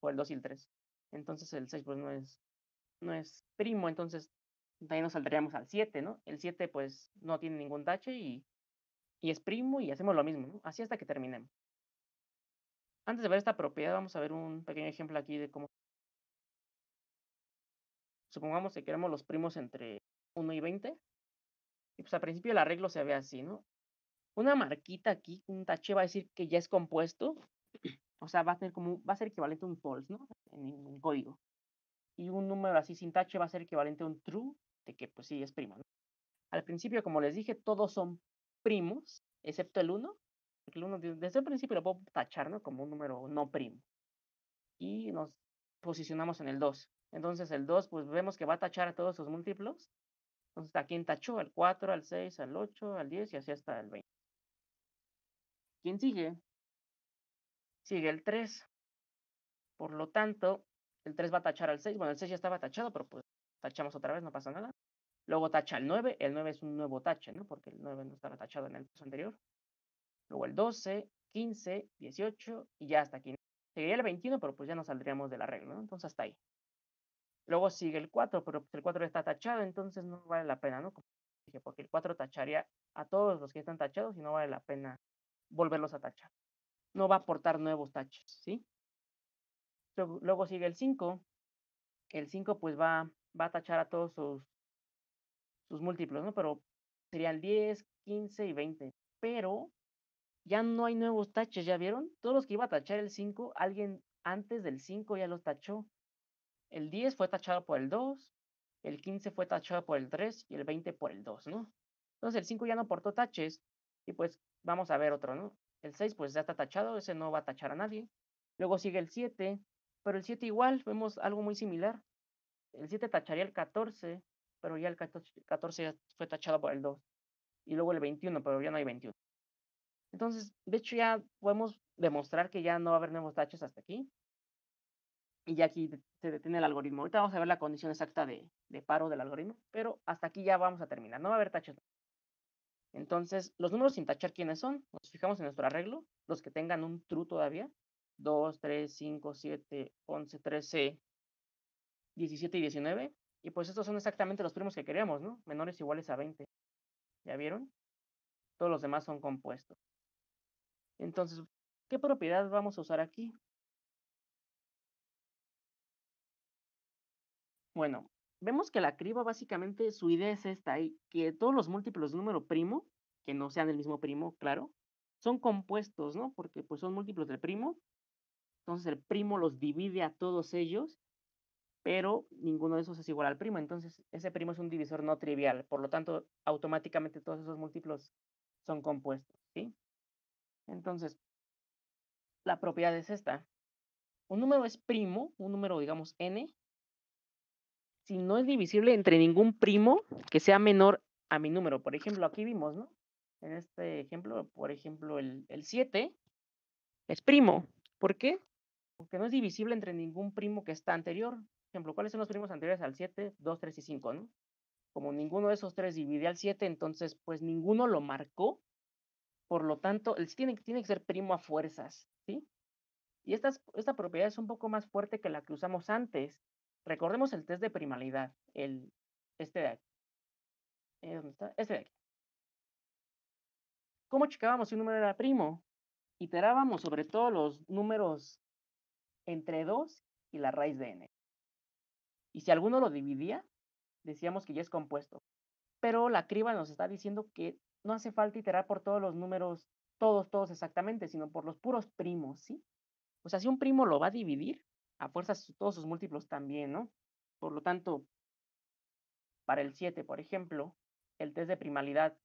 por el 2 y el 3. Entonces el 6 pues no es primo, entonces también nos saldríamos al 7, ¿no? El 7 pues no tiene ningún tache y es primo y hacemos lo mismo, ¿no? Así hasta que terminemos. Antes de ver esta propiedad vamos a ver un pequeño ejemplo aquí de cómo. Supongamos que queremos los primos entre 1 y 20. Y pues al principio el arreglo se ve así, ¿no? Una marquita aquí, un tache va a decir que ya es compuesto. O sea, va a ser equivalente a un false, ¿no? En código. Y un número así sin tache va a ser equivalente a un true, de que pues sí es primo, ¿no? Al principio, como les dije, todos son primos, excepto el 1. Porque el 1 desde el principio lo puedo tachar, ¿no? Como un número no primo. Y nos posicionamos en el 2. Entonces el 2, pues vemos que va a tachar a todos sus múltiplos. Entonces, ¿a quién tachó? Al 4, al 6, al 8, al 10 y así hasta el 20. ¿Quién sigue? Sigue el 3. Por lo tanto, el 3 va a tachar al 6. Bueno, el 6 ya estaba tachado, pero pues tachamos otra vez, no pasa nada. Luego tacha el 9. El 9 es un nuevo tache, ¿no? Porque el 9 no estaba tachado en el paso anterior. Luego el 12, 15, 18 y ya hasta aquí. Seguiría el 21, pero pues ya no saldríamos del arreglo, ¿no? Entonces hasta ahí. Luego sigue el 4, pero pues el 4 ya está tachado, entonces no vale la pena, ¿no? Como dije, porque el 4 tacharía a todos los que están tachados y no vale la pena volverlos a tachar. No va a aportar nuevos taches, ¿sí? Luego sigue el 5. El 5 pues va a tachar a todos sus múltiplos, ¿no? Pero serían 10, 15 y 20. Pero ya no hay nuevos taches, ¿ya vieron? Todos los que iba a tachar el 5, alguien antes del 5 ya los tachó. El 10 fue tachado por el 2, el 15 fue tachado por el 3 y el 20 por el 2, ¿no? Entonces el 5 ya no aportó taches y pues vamos a ver otro, ¿no? El 6 pues ya está tachado, ese no va a tachar a nadie. Luego sigue el 7, pero el 7 igual, vemos algo muy similar. El 7 tacharía el 14, pero ya el 14 ya fue tachado por el 2. Y luego el 21, pero ya no hay 21. Entonces, de hecho ya podemos demostrar que ya no va a haber nuevos taches hasta aquí. Y ya aquí se detiene el algoritmo. Ahorita vamos a ver la condición exacta de paro del algoritmo, pero hasta aquí ya vamos a terminar. No va a haber taches. Entonces, los números sin tachar, ¿quiénes son? Nos fijamos en nuestro arreglo, los que tengan un true todavía. 2, 3, 5, 7, 11, 13, 17 y 19. Y pues estos son exactamente los primos que queríamos, ¿no? Menores o iguales a 20. ¿Ya vieron? Todos los demás son compuestos. Entonces, ¿qué propiedad vamos a usar aquí? Bueno, vemos que la criba básicamente su idea es esta, que todos los múltiplos de un número primo, que no sean el mismo primo, claro, son compuestos, ¿no? Porque pues son múltiplos del primo Entonces el primo los divide a todos ellos, pero ninguno de esos es igual al primo. Entonces ese primo es un divisor no trivial. Por lo tanto, automáticamente todos esos múltiplos son compuestos, ¿sí? Entonces, la propiedad es esta. Un número es primo, un número, digamos, n, si no es divisible entre ningún primo que sea menor a mi número. Por ejemplo, aquí vimos, ¿no? En este ejemplo, por ejemplo, el 7 es primo. ¿Por qué? Porque no es divisible entre ningún primo que está anterior. Por ejemplo, ¿cuáles son los primos anteriores al 7? 2, 3 y 5, ¿no? Como ninguno de esos tres divide al 7, entonces pues ninguno lo marcó. Por lo tanto, tiene que ser primo a fuerzas, ¿sí? Y esta propiedad es un poco más fuerte que la que usamos antes. Recordemos el test de primalidad, este de aquí. ¿Dónde está? Este de aquí. ¿Cómo checábamos si un número era primo? Iterábamos sobre todos los números entre 2 y la raíz de n. Y si alguno lo dividía, decíamos que ya es compuesto. Pero la criba nos está diciendo que no hace falta iterar por todos los números, todos exactamente, sino por los puros primos, ¿sí? O sea, si un primo lo va a dividir, a fuerzas todos sus múltiplos también, ¿no? Por lo tanto, para el 7, por ejemplo, el test de primalidad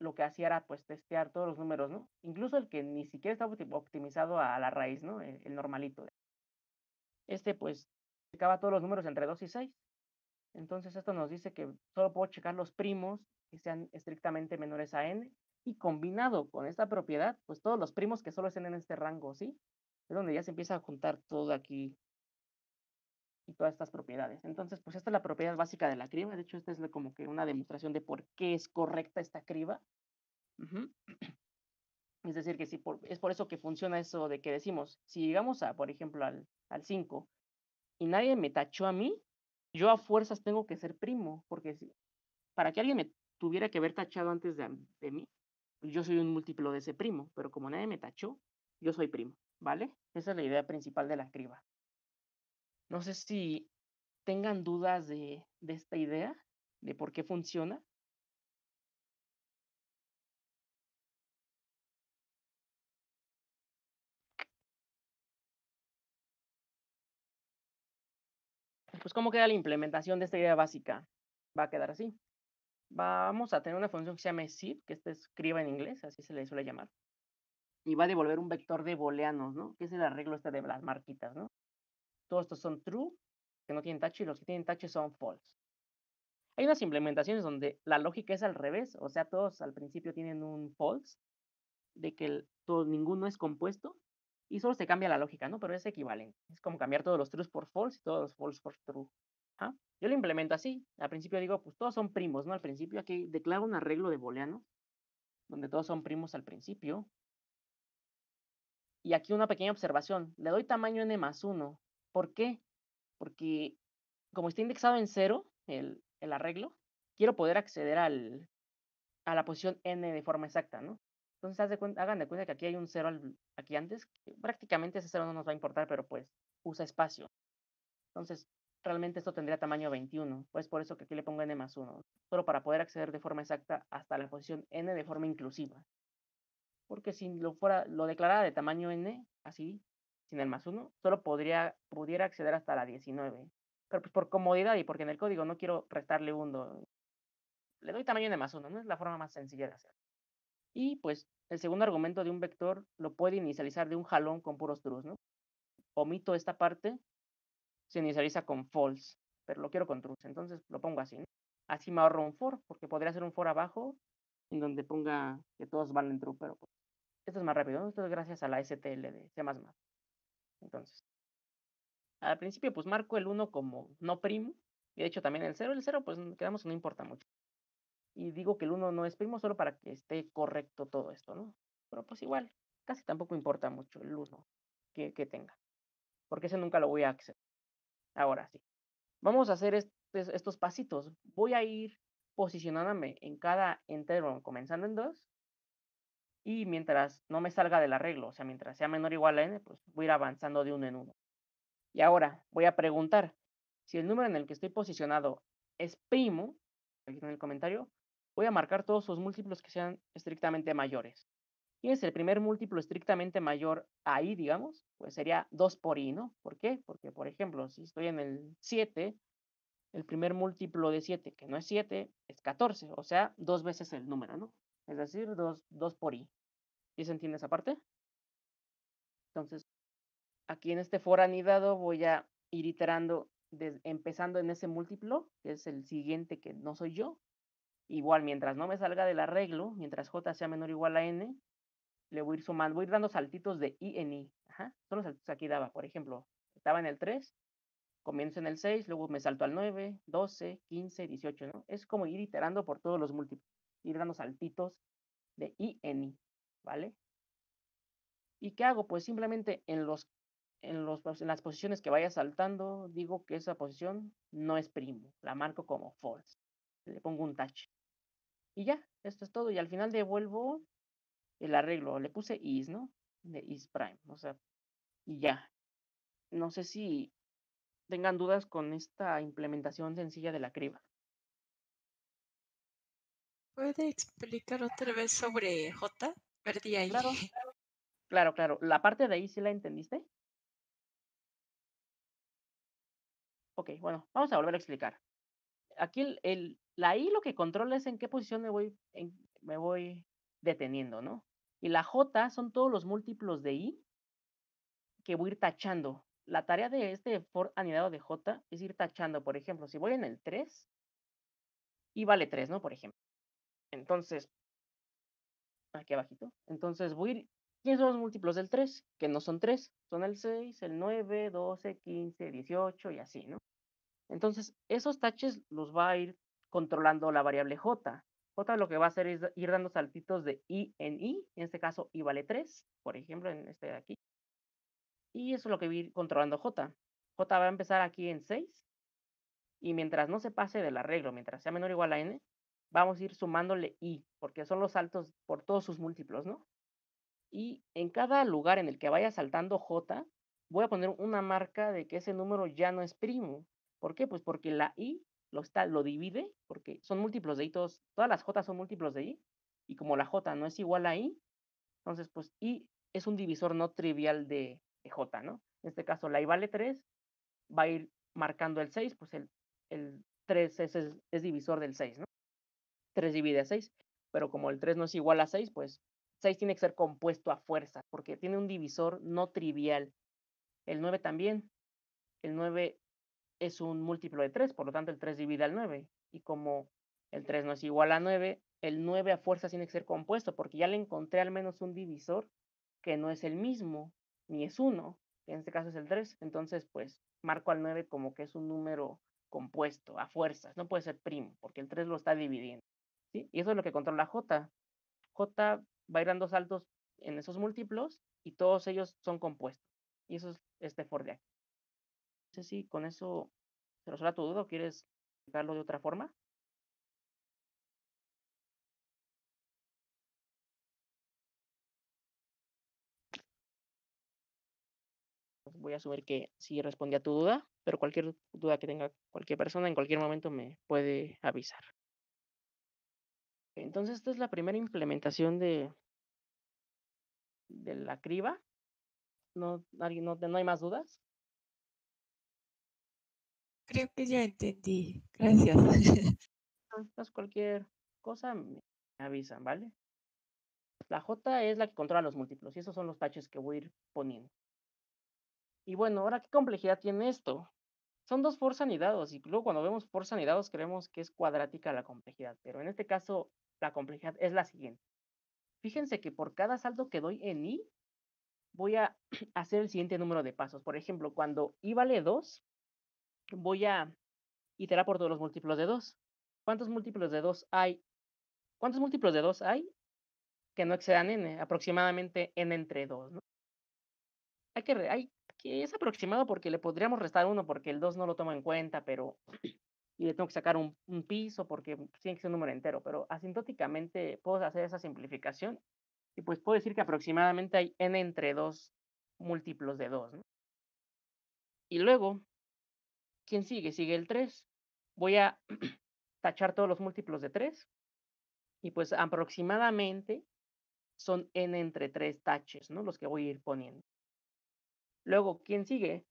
lo que hacía era pues testear todos los números, ¿no? Incluso el que ni siquiera estaba optimizado a la raíz, ¿no? El normalito. Este pues checaba todos los números entre 2 y 6. Entonces esto nos dice que solo puedo checar los primos que sean estrictamente menores a n, y combinado con esta propiedad, pues todos los primos que solo estén en este rango, ¿sí? Es donde ya se empieza a juntar todo aquí y todas estas propiedades. Entonces, pues esta es la propiedad básica de la criba. De hecho, esta es como que una demostración de por qué es correcta esta criba. Es decir, que es por eso que funciona eso de que decimos, si llegamos a, por ejemplo, al 5 y nadie me tachó a mí, yo a fuerzas tengo que ser primo, porque para que alguien me tuviera que haber tachado antes de mí, pues yo soy un múltiplo de ese primo, pero como nadie me tachó, yo soy primo, ¿vale? Esa es la idea principal de la criba. No sé si tengan dudas de esta idea, de por qué funciona. Pues, ¿cómo queda la implementación de esta idea básica? Va a quedar así. Vamos a tener una función que se llama SIB, que esta es criba en inglés, así se le suele llamar. Y va a devolver un vector de booleanos, ¿no? Que es el arreglo de las marquitas, ¿no? Todos estos son true, que no tienen tache, y los que tienen tache son false. Hay unas implementaciones donde la lógica es al revés, o sea, todos al principio tienen un false, de que ninguno es compuesto, y solo se cambia la lógica, ¿no? Pero es equivalente. Es como cambiar todos los trues por false y todos los false por true. ¿Ah? Yo lo implemento así. Al principio digo, pues todos son primos, ¿no? Al principio aquí declaro un arreglo de booleanos, donde todos son primos al principio. Y aquí una pequeña observación. Le doy tamaño n más 1. ¿Por qué? Porque como está indexado en 0, el arreglo, quiero poder acceder a la posición n de forma exacta, ¿no? Entonces hagan de cuenta que aquí hay un 0 aquí antes, que prácticamente ese 0 no nos va a importar, pero pues usa espacio. Entonces, realmente esto tendría tamaño 21, pues por eso que aquí le pongo n más 1, solo para poder acceder de forma exacta hasta la posición n de forma inclusiva. Porque si lo declarara de tamaño n, así, sin el más 1, solo pudiera acceder hasta la 19. Pero pues por comodidad y porque en el código no quiero restarle 1, le doy tamaño n más 1, ¿no? Es la forma más sencilla de hacerlo. Y pues el segundo argumento de un vector lo puede inicializar de un jalón con puros trues, ¿no? Omito esta parte, se inicializa con false, pero lo quiero con trues, entonces lo pongo así, ¿no? Así me ahorro un for, porque podría ser un for abajo en donde ponga que todos valen true, pero pues, esto es más rápido, ¿no? Esto es gracias a la STL de C++. Entonces, al principio pues marco el 1 como no primo, y de hecho también el 0 pues quedamos que no importa mucho. Y digo que el 1 no es primo solo para que esté correcto todo esto, ¿no? Pero pues igual, casi tampoco importa mucho el 1 que tenga, porque ese nunca lo voy a acceder. Ahora sí, vamos a hacer estos pasitos. Voy a ir posicionándome en cada entero comenzando en 2, y mientras no me salga del arreglo, o sea, mientras sea menor o igual a n, pues voy a ir avanzando de 1 en 1. Y ahora voy a preguntar, si el número en el que estoy posicionado es primo, aquí en el comentario, voy a marcar todos sus múltiplos que sean estrictamente mayores. ¿Quién es el primer múltiplo estrictamente mayor a i, digamos? Pues sería 2 por i, ¿no? ¿Por qué? Porque, por ejemplo, si estoy en el 7, el primer múltiplo de 7, que no es 7, es 14, o sea, 2 veces el número, ¿no? Es decir, 2 por i. ¿Sí se entiende esa parte? Entonces, aquí en este for anidado voy a ir iterando, empezando en ese múltiplo, que es el siguiente que no soy yo. Igual, mientras no me salga del arreglo, mientras j sea menor o igual a n, le voy a ir sumando, voy a ir dando saltitos de i en i. Ajá, son los saltitos que aquí daba. Por ejemplo, estaba en el 3, comienzo en el 6, luego me salto al 9, 12, 15, 18, ¿no? Es como ir iterando por todos los múltiplos, ir dando saltitos de i en i, ¿vale? ¿Y qué hago? Pues simplemente en las posiciones que vaya saltando, digo que esa posición no es primo, la marco como false, le pongo un touch. Y ya, esto es todo, y al final devuelvo el arreglo, le puse is, ¿no? De is prime, o sea, y ya. No sé si tengan dudas con esta implementación sencilla de la criba. ¿Puede explicar otra vez sobre J? Perdí ahí. Claro, claro, claro. La parte de ahí, ¿sí la entendiste? Ok, bueno, vamos a volver a explicar. Aquí la I lo que controla es en qué posición me voy deteniendo, ¿no? Y la J son todos los múltiplos de I que voy a ir tachando. La tarea de este for anidado de J es ir tachando. Por ejemplo, si voy en el 3, I vale 3, ¿no? Por ejemplo. Entonces, aquí abajito. Entonces voy a ir. ¿Quiénes son los múltiplos del 3? Que no son 3. Son el 6, el 9, 12, 15, 18 y así, ¿no? Entonces, esos taches los va a ir controlando la variable j. J lo que va a hacer es ir dando saltitos de i en i. En este caso, i vale 3, por ejemplo, en este de aquí. Y eso es lo que va a ir controlando j. J va a empezar aquí en 6. Y mientras no se pase del arreglo, mientras sea menor o igual a n, vamos a ir sumándole i, porque son los saltos por todos sus múltiplos, ¿no? Y en cada lugar en el que vaya saltando j, voy a poner una marca de que ese número ya no es primo. ¿Por qué? Pues porque la i lo divide, porque son múltiplos de i, todas las j son múltiplos de i, y como la j no es igual a i, entonces pues i es un divisor no trivial de j, ¿no? En este caso la i vale 3, va a ir marcando el 6, pues el 3 es divisor del 6, ¿no? 3 divide a 6, pero como el 3 no es igual a 6, pues 6 tiene que ser compuesto a fuerza, porque tiene un divisor no trivial. El 9 también. El 9 es un múltiplo de 3, por lo tanto el 3 divide al 9. Y como el 3 no es igual a 9, el 9 a fuerza tiene que ser compuesto, porque ya le encontré al menos un divisor que no es el mismo, ni es 1, que en este caso es el 3. Entonces, pues marco al 9 como que es un número compuesto, a fuerzas. No puede ser primo, porque el 3 lo está dividiendo. ¿Sí? Y eso es lo que controla J. J va a ir dando saltos en esos múltiplos y todos ellos son compuestos. Y eso es este for de aquí. No sé si con eso se resuelve tu duda o quieres explicarlo de otra forma. Pues voy a asumir que sí respondí a tu duda, pero cualquier duda que tenga cualquier persona en cualquier momento me puede avisar. Entonces, esta es la primera implementación de la criba. No hay más dudas. Creo que ya entendí. Gracias. Entonces, cualquier cosa me avisan, ¿vale? La J es la que controla los múltiplos y esos son los taches que voy a ir poniendo. Y bueno, ahora, ¿qué complejidad tiene esto? Son dos for anidados y luego cuando vemos for anidados creemos que es cuadrática la complejidad, pero en este caso la complejidad es la siguiente. Fíjense que por cada salto que doy en i, voy a hacer el siguiente número de pasos. Por ejemplo, cuando i vale 2, voy a iterar por todos los múltiplos de 2. ¿Cuántos múltiplos de 2 hay? ¿Cuántos múltiplos de 2 hay que no excedan n? Aproximadamente n entre 2, ¿no? Hay que es aproximado porque le podríamos restar 1 porque el 2 no lo toma en cuenta, pero y le tengo que sacar un piso porque tiene que ser un número entero, pero asintóticamente puedo hacer esa simplificación y pues puedo decir que aproximadamente hay n entre 2 múltiplos de 2, ¿no? Y luego, ¿quién sigue? Sigue el 3. Voy a tachar todos los múltiplos de 3 y pues aproximadamente son n entre 3 taches, ¿no? Los que voy a ir poniendo. Luego, ¿quién sigue?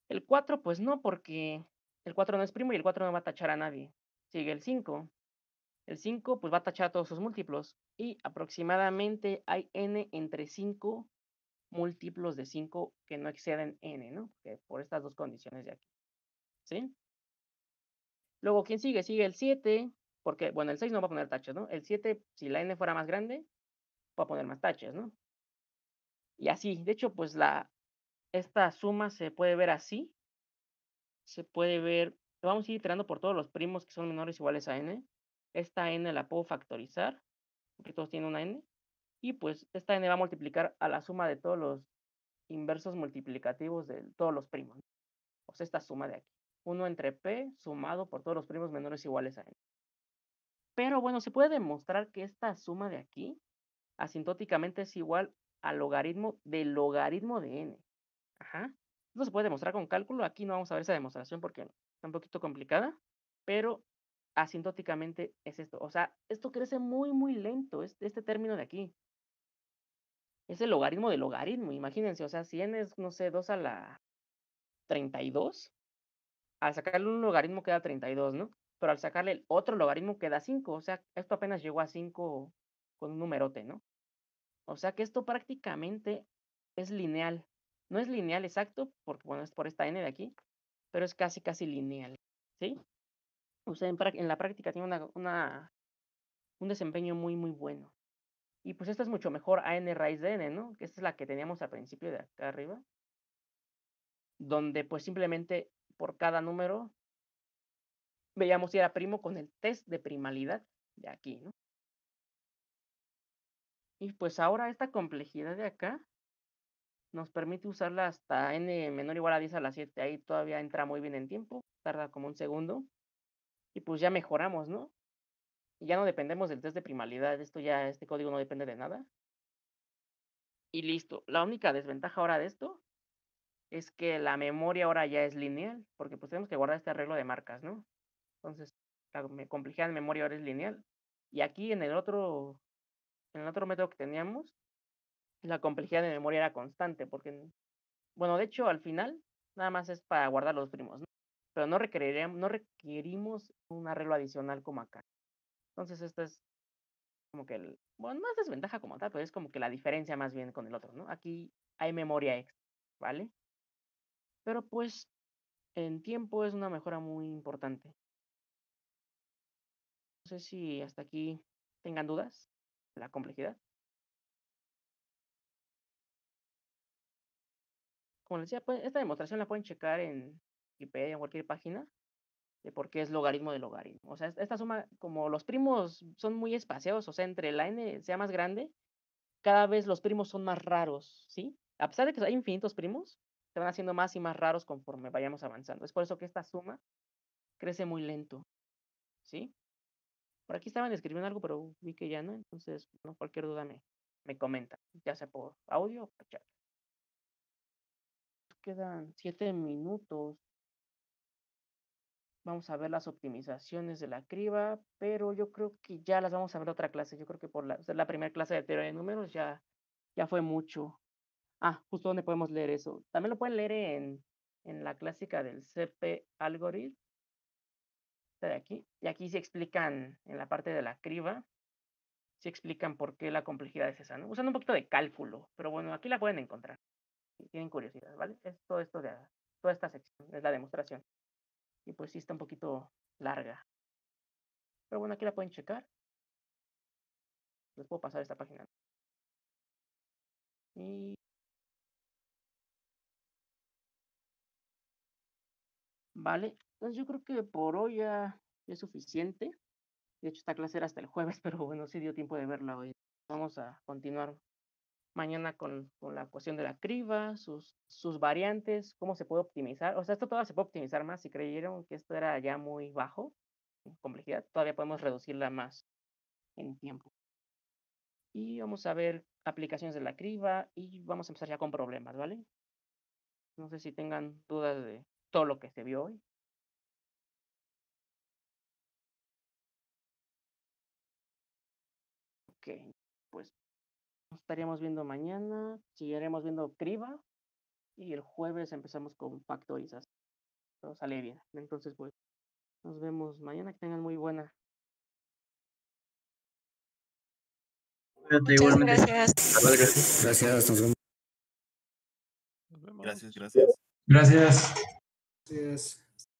El 4, pues no, porque el 4 no es primo y el 4 no va a tachar a nadie. Sigue el 5. El 5 pues va a tachar a todos sus múltiplos. Y aproximadamente hay n entre 5 múltiplos de 5 que no exceden n, ¿no? Por estas dos condiciones de aquí. ¿Sí? Luego, ¿quién sigue? Sigue el 7, porque, bueno, el 6 no va a poner taches, ¿no? El 7, si la n fuera más grande, va a poner más taches, ¿no? Y así, de hecho, pues esta suma se puede ver así. Se puede ver, vamos a ir iterando por todos los primos que son menores o iguales a n. Esta n la puedo factorizar, porque todos tienen una n. Y pues esta n va a multiplicar a la suma de todos los inversos multiplicativos de todos los primos. O sea, esta suma de aquí. 1 entre p sumado por todos los primos menores o iguales a n. Pero bueno, se puede demostrar que esta suma de aquí asintóticamente es igual al logaritmo del logaritmo de n. Ajá. Esto se puede demostrar con cálculo. Aquí no vamos a ver esa demostración porque está un poquito complicada, pero asintóticamente es esto. O sea, esto crece muy, muy lento, este término de aquí. Es el logaritmo del logaritmo, imagínense. O sea, si n es, no sé, 2 a la 32, al sacarle un logaritmo queda 32, ¿no? Pero al sacarle el otro logaritmo queda 5. O sea, esto apenas llegó a 5 con un numerote, ¿no? O sea que esto prácticamente es lineal. No es lineal exacto, porque bueno, es por esta n de aquí, pero es casi, casi lineal, ¿sí? O sea, en la práctica tiene un desempeño muy, muy bueno. Y pues esta es mucho mejor a n raíz de n, ¿no? Que esta es la que teníamos al principio de acá arriba, donde pues simplemente por cada número veíamos si era primo con el test de primalidad de aquí, ¿no? Y pues ahora esta complejidad de acá nos permite usarla hasta n menor o igual a 10 a la 7. Ahí todavía entra muy bien en tiempo, tarda como un segundo. Y pues ya mejoramos, ¿no? Y ya no dependemos del test de primalidad. Este código no depende de nada. Y listo. La única desventaja ahora de esto es que la memoria ahora ya es lineal, porque pues tenemos que guardar este arreglo de marcas, ¿no? Entonces, la complejidad de memoria ahora es lineal. Y aquí en el otro método que teníamos, la complejidad de memoria era constante, porque, bueno, de hecho, al final, nada más es para guardar los primos, ¿no? Pero no requerimos un arreglo adicional como acá. Entonces, esta es como que bueno, no es desventaja como tal, pero es como que la diferencia más bien con el otro, ¿no? Aquí hay memoria extra, ¿vale? Pero pues en tiempo es una mejora muy importante. No sé si hasta aquí tengan dudas de la complejidad. Como les decía, pues, esta demostración la pueden checar en Wikipedia o cualquier página de por qué es logaritmo de logaritmo. O sea, esta suma, como los primos son muy espaciados, o sea, entre la n sea más grande, cada vez los primos son más raros, ¿sí? A pesar de que hay infinitos primos, se van haciendo más y más raros conforme vayamos avanzando. Es por eso que esta suma crece muy lento, ¿sí? Por aquí estaban escribiendo algo, pero vi que ya no, entonces, no, cualquier duda me comenta, ya sea por audio o por chat. Quedan 7 minutos. Vamos a ver las optimizaciones de la criba, pero yo creo que ya las vamos a ver otra clase. Yo creo que por la primera clase de teoría de números ya fue mucho. Ah, justo donde podemos leer eso. También lo pueden leer en la clásica del CP Algorithm, esta de aquí. Y aquí se explican, en la parte de la criba, se explican por qué la complejidad es esa, ¿no? Usando un poquito de cálculo, pero bueno, aquí la pueden encontrar. Si tienen curiosidad, ¿vale? Es todo esto toda esta sección, es la demostración. Y pues sí está un poquito larga. Pero bueno, aquí la pueden checar. Les puedo pasar esta página. Y vale, entonces yo creo que por hoy ya es suficiente. De hecho, esta clase era hasta el jueves, pero bueno, sí dio tiempo de verla hoy. Vamos a continuar mañana con la cuestión de la criba, sus variantes, cómo se puede optimizar. O sea, esto todavía se puede optimizar más. Si creyeron que esto era ya muy bajo en complejidad, todavía podemos reducirla más en tiempo. Y vamos a ver aplicaciones de la criba y vamos a empezar ya con problemas, ¿vale? No sé si tengan dudas de todo lo que se vio hoy. Ok, pues estaríamos viendo mañana, seguiremos viendo criba y el jueves empezamos con factorización. Todo sale bien. Entonces, pues, nos vemos mañana. Que tengan muy buena. Cuídate Muchas igualmente. gracias. Gracias, nos vemos. Gracias, gracias. Gracias. Gracias.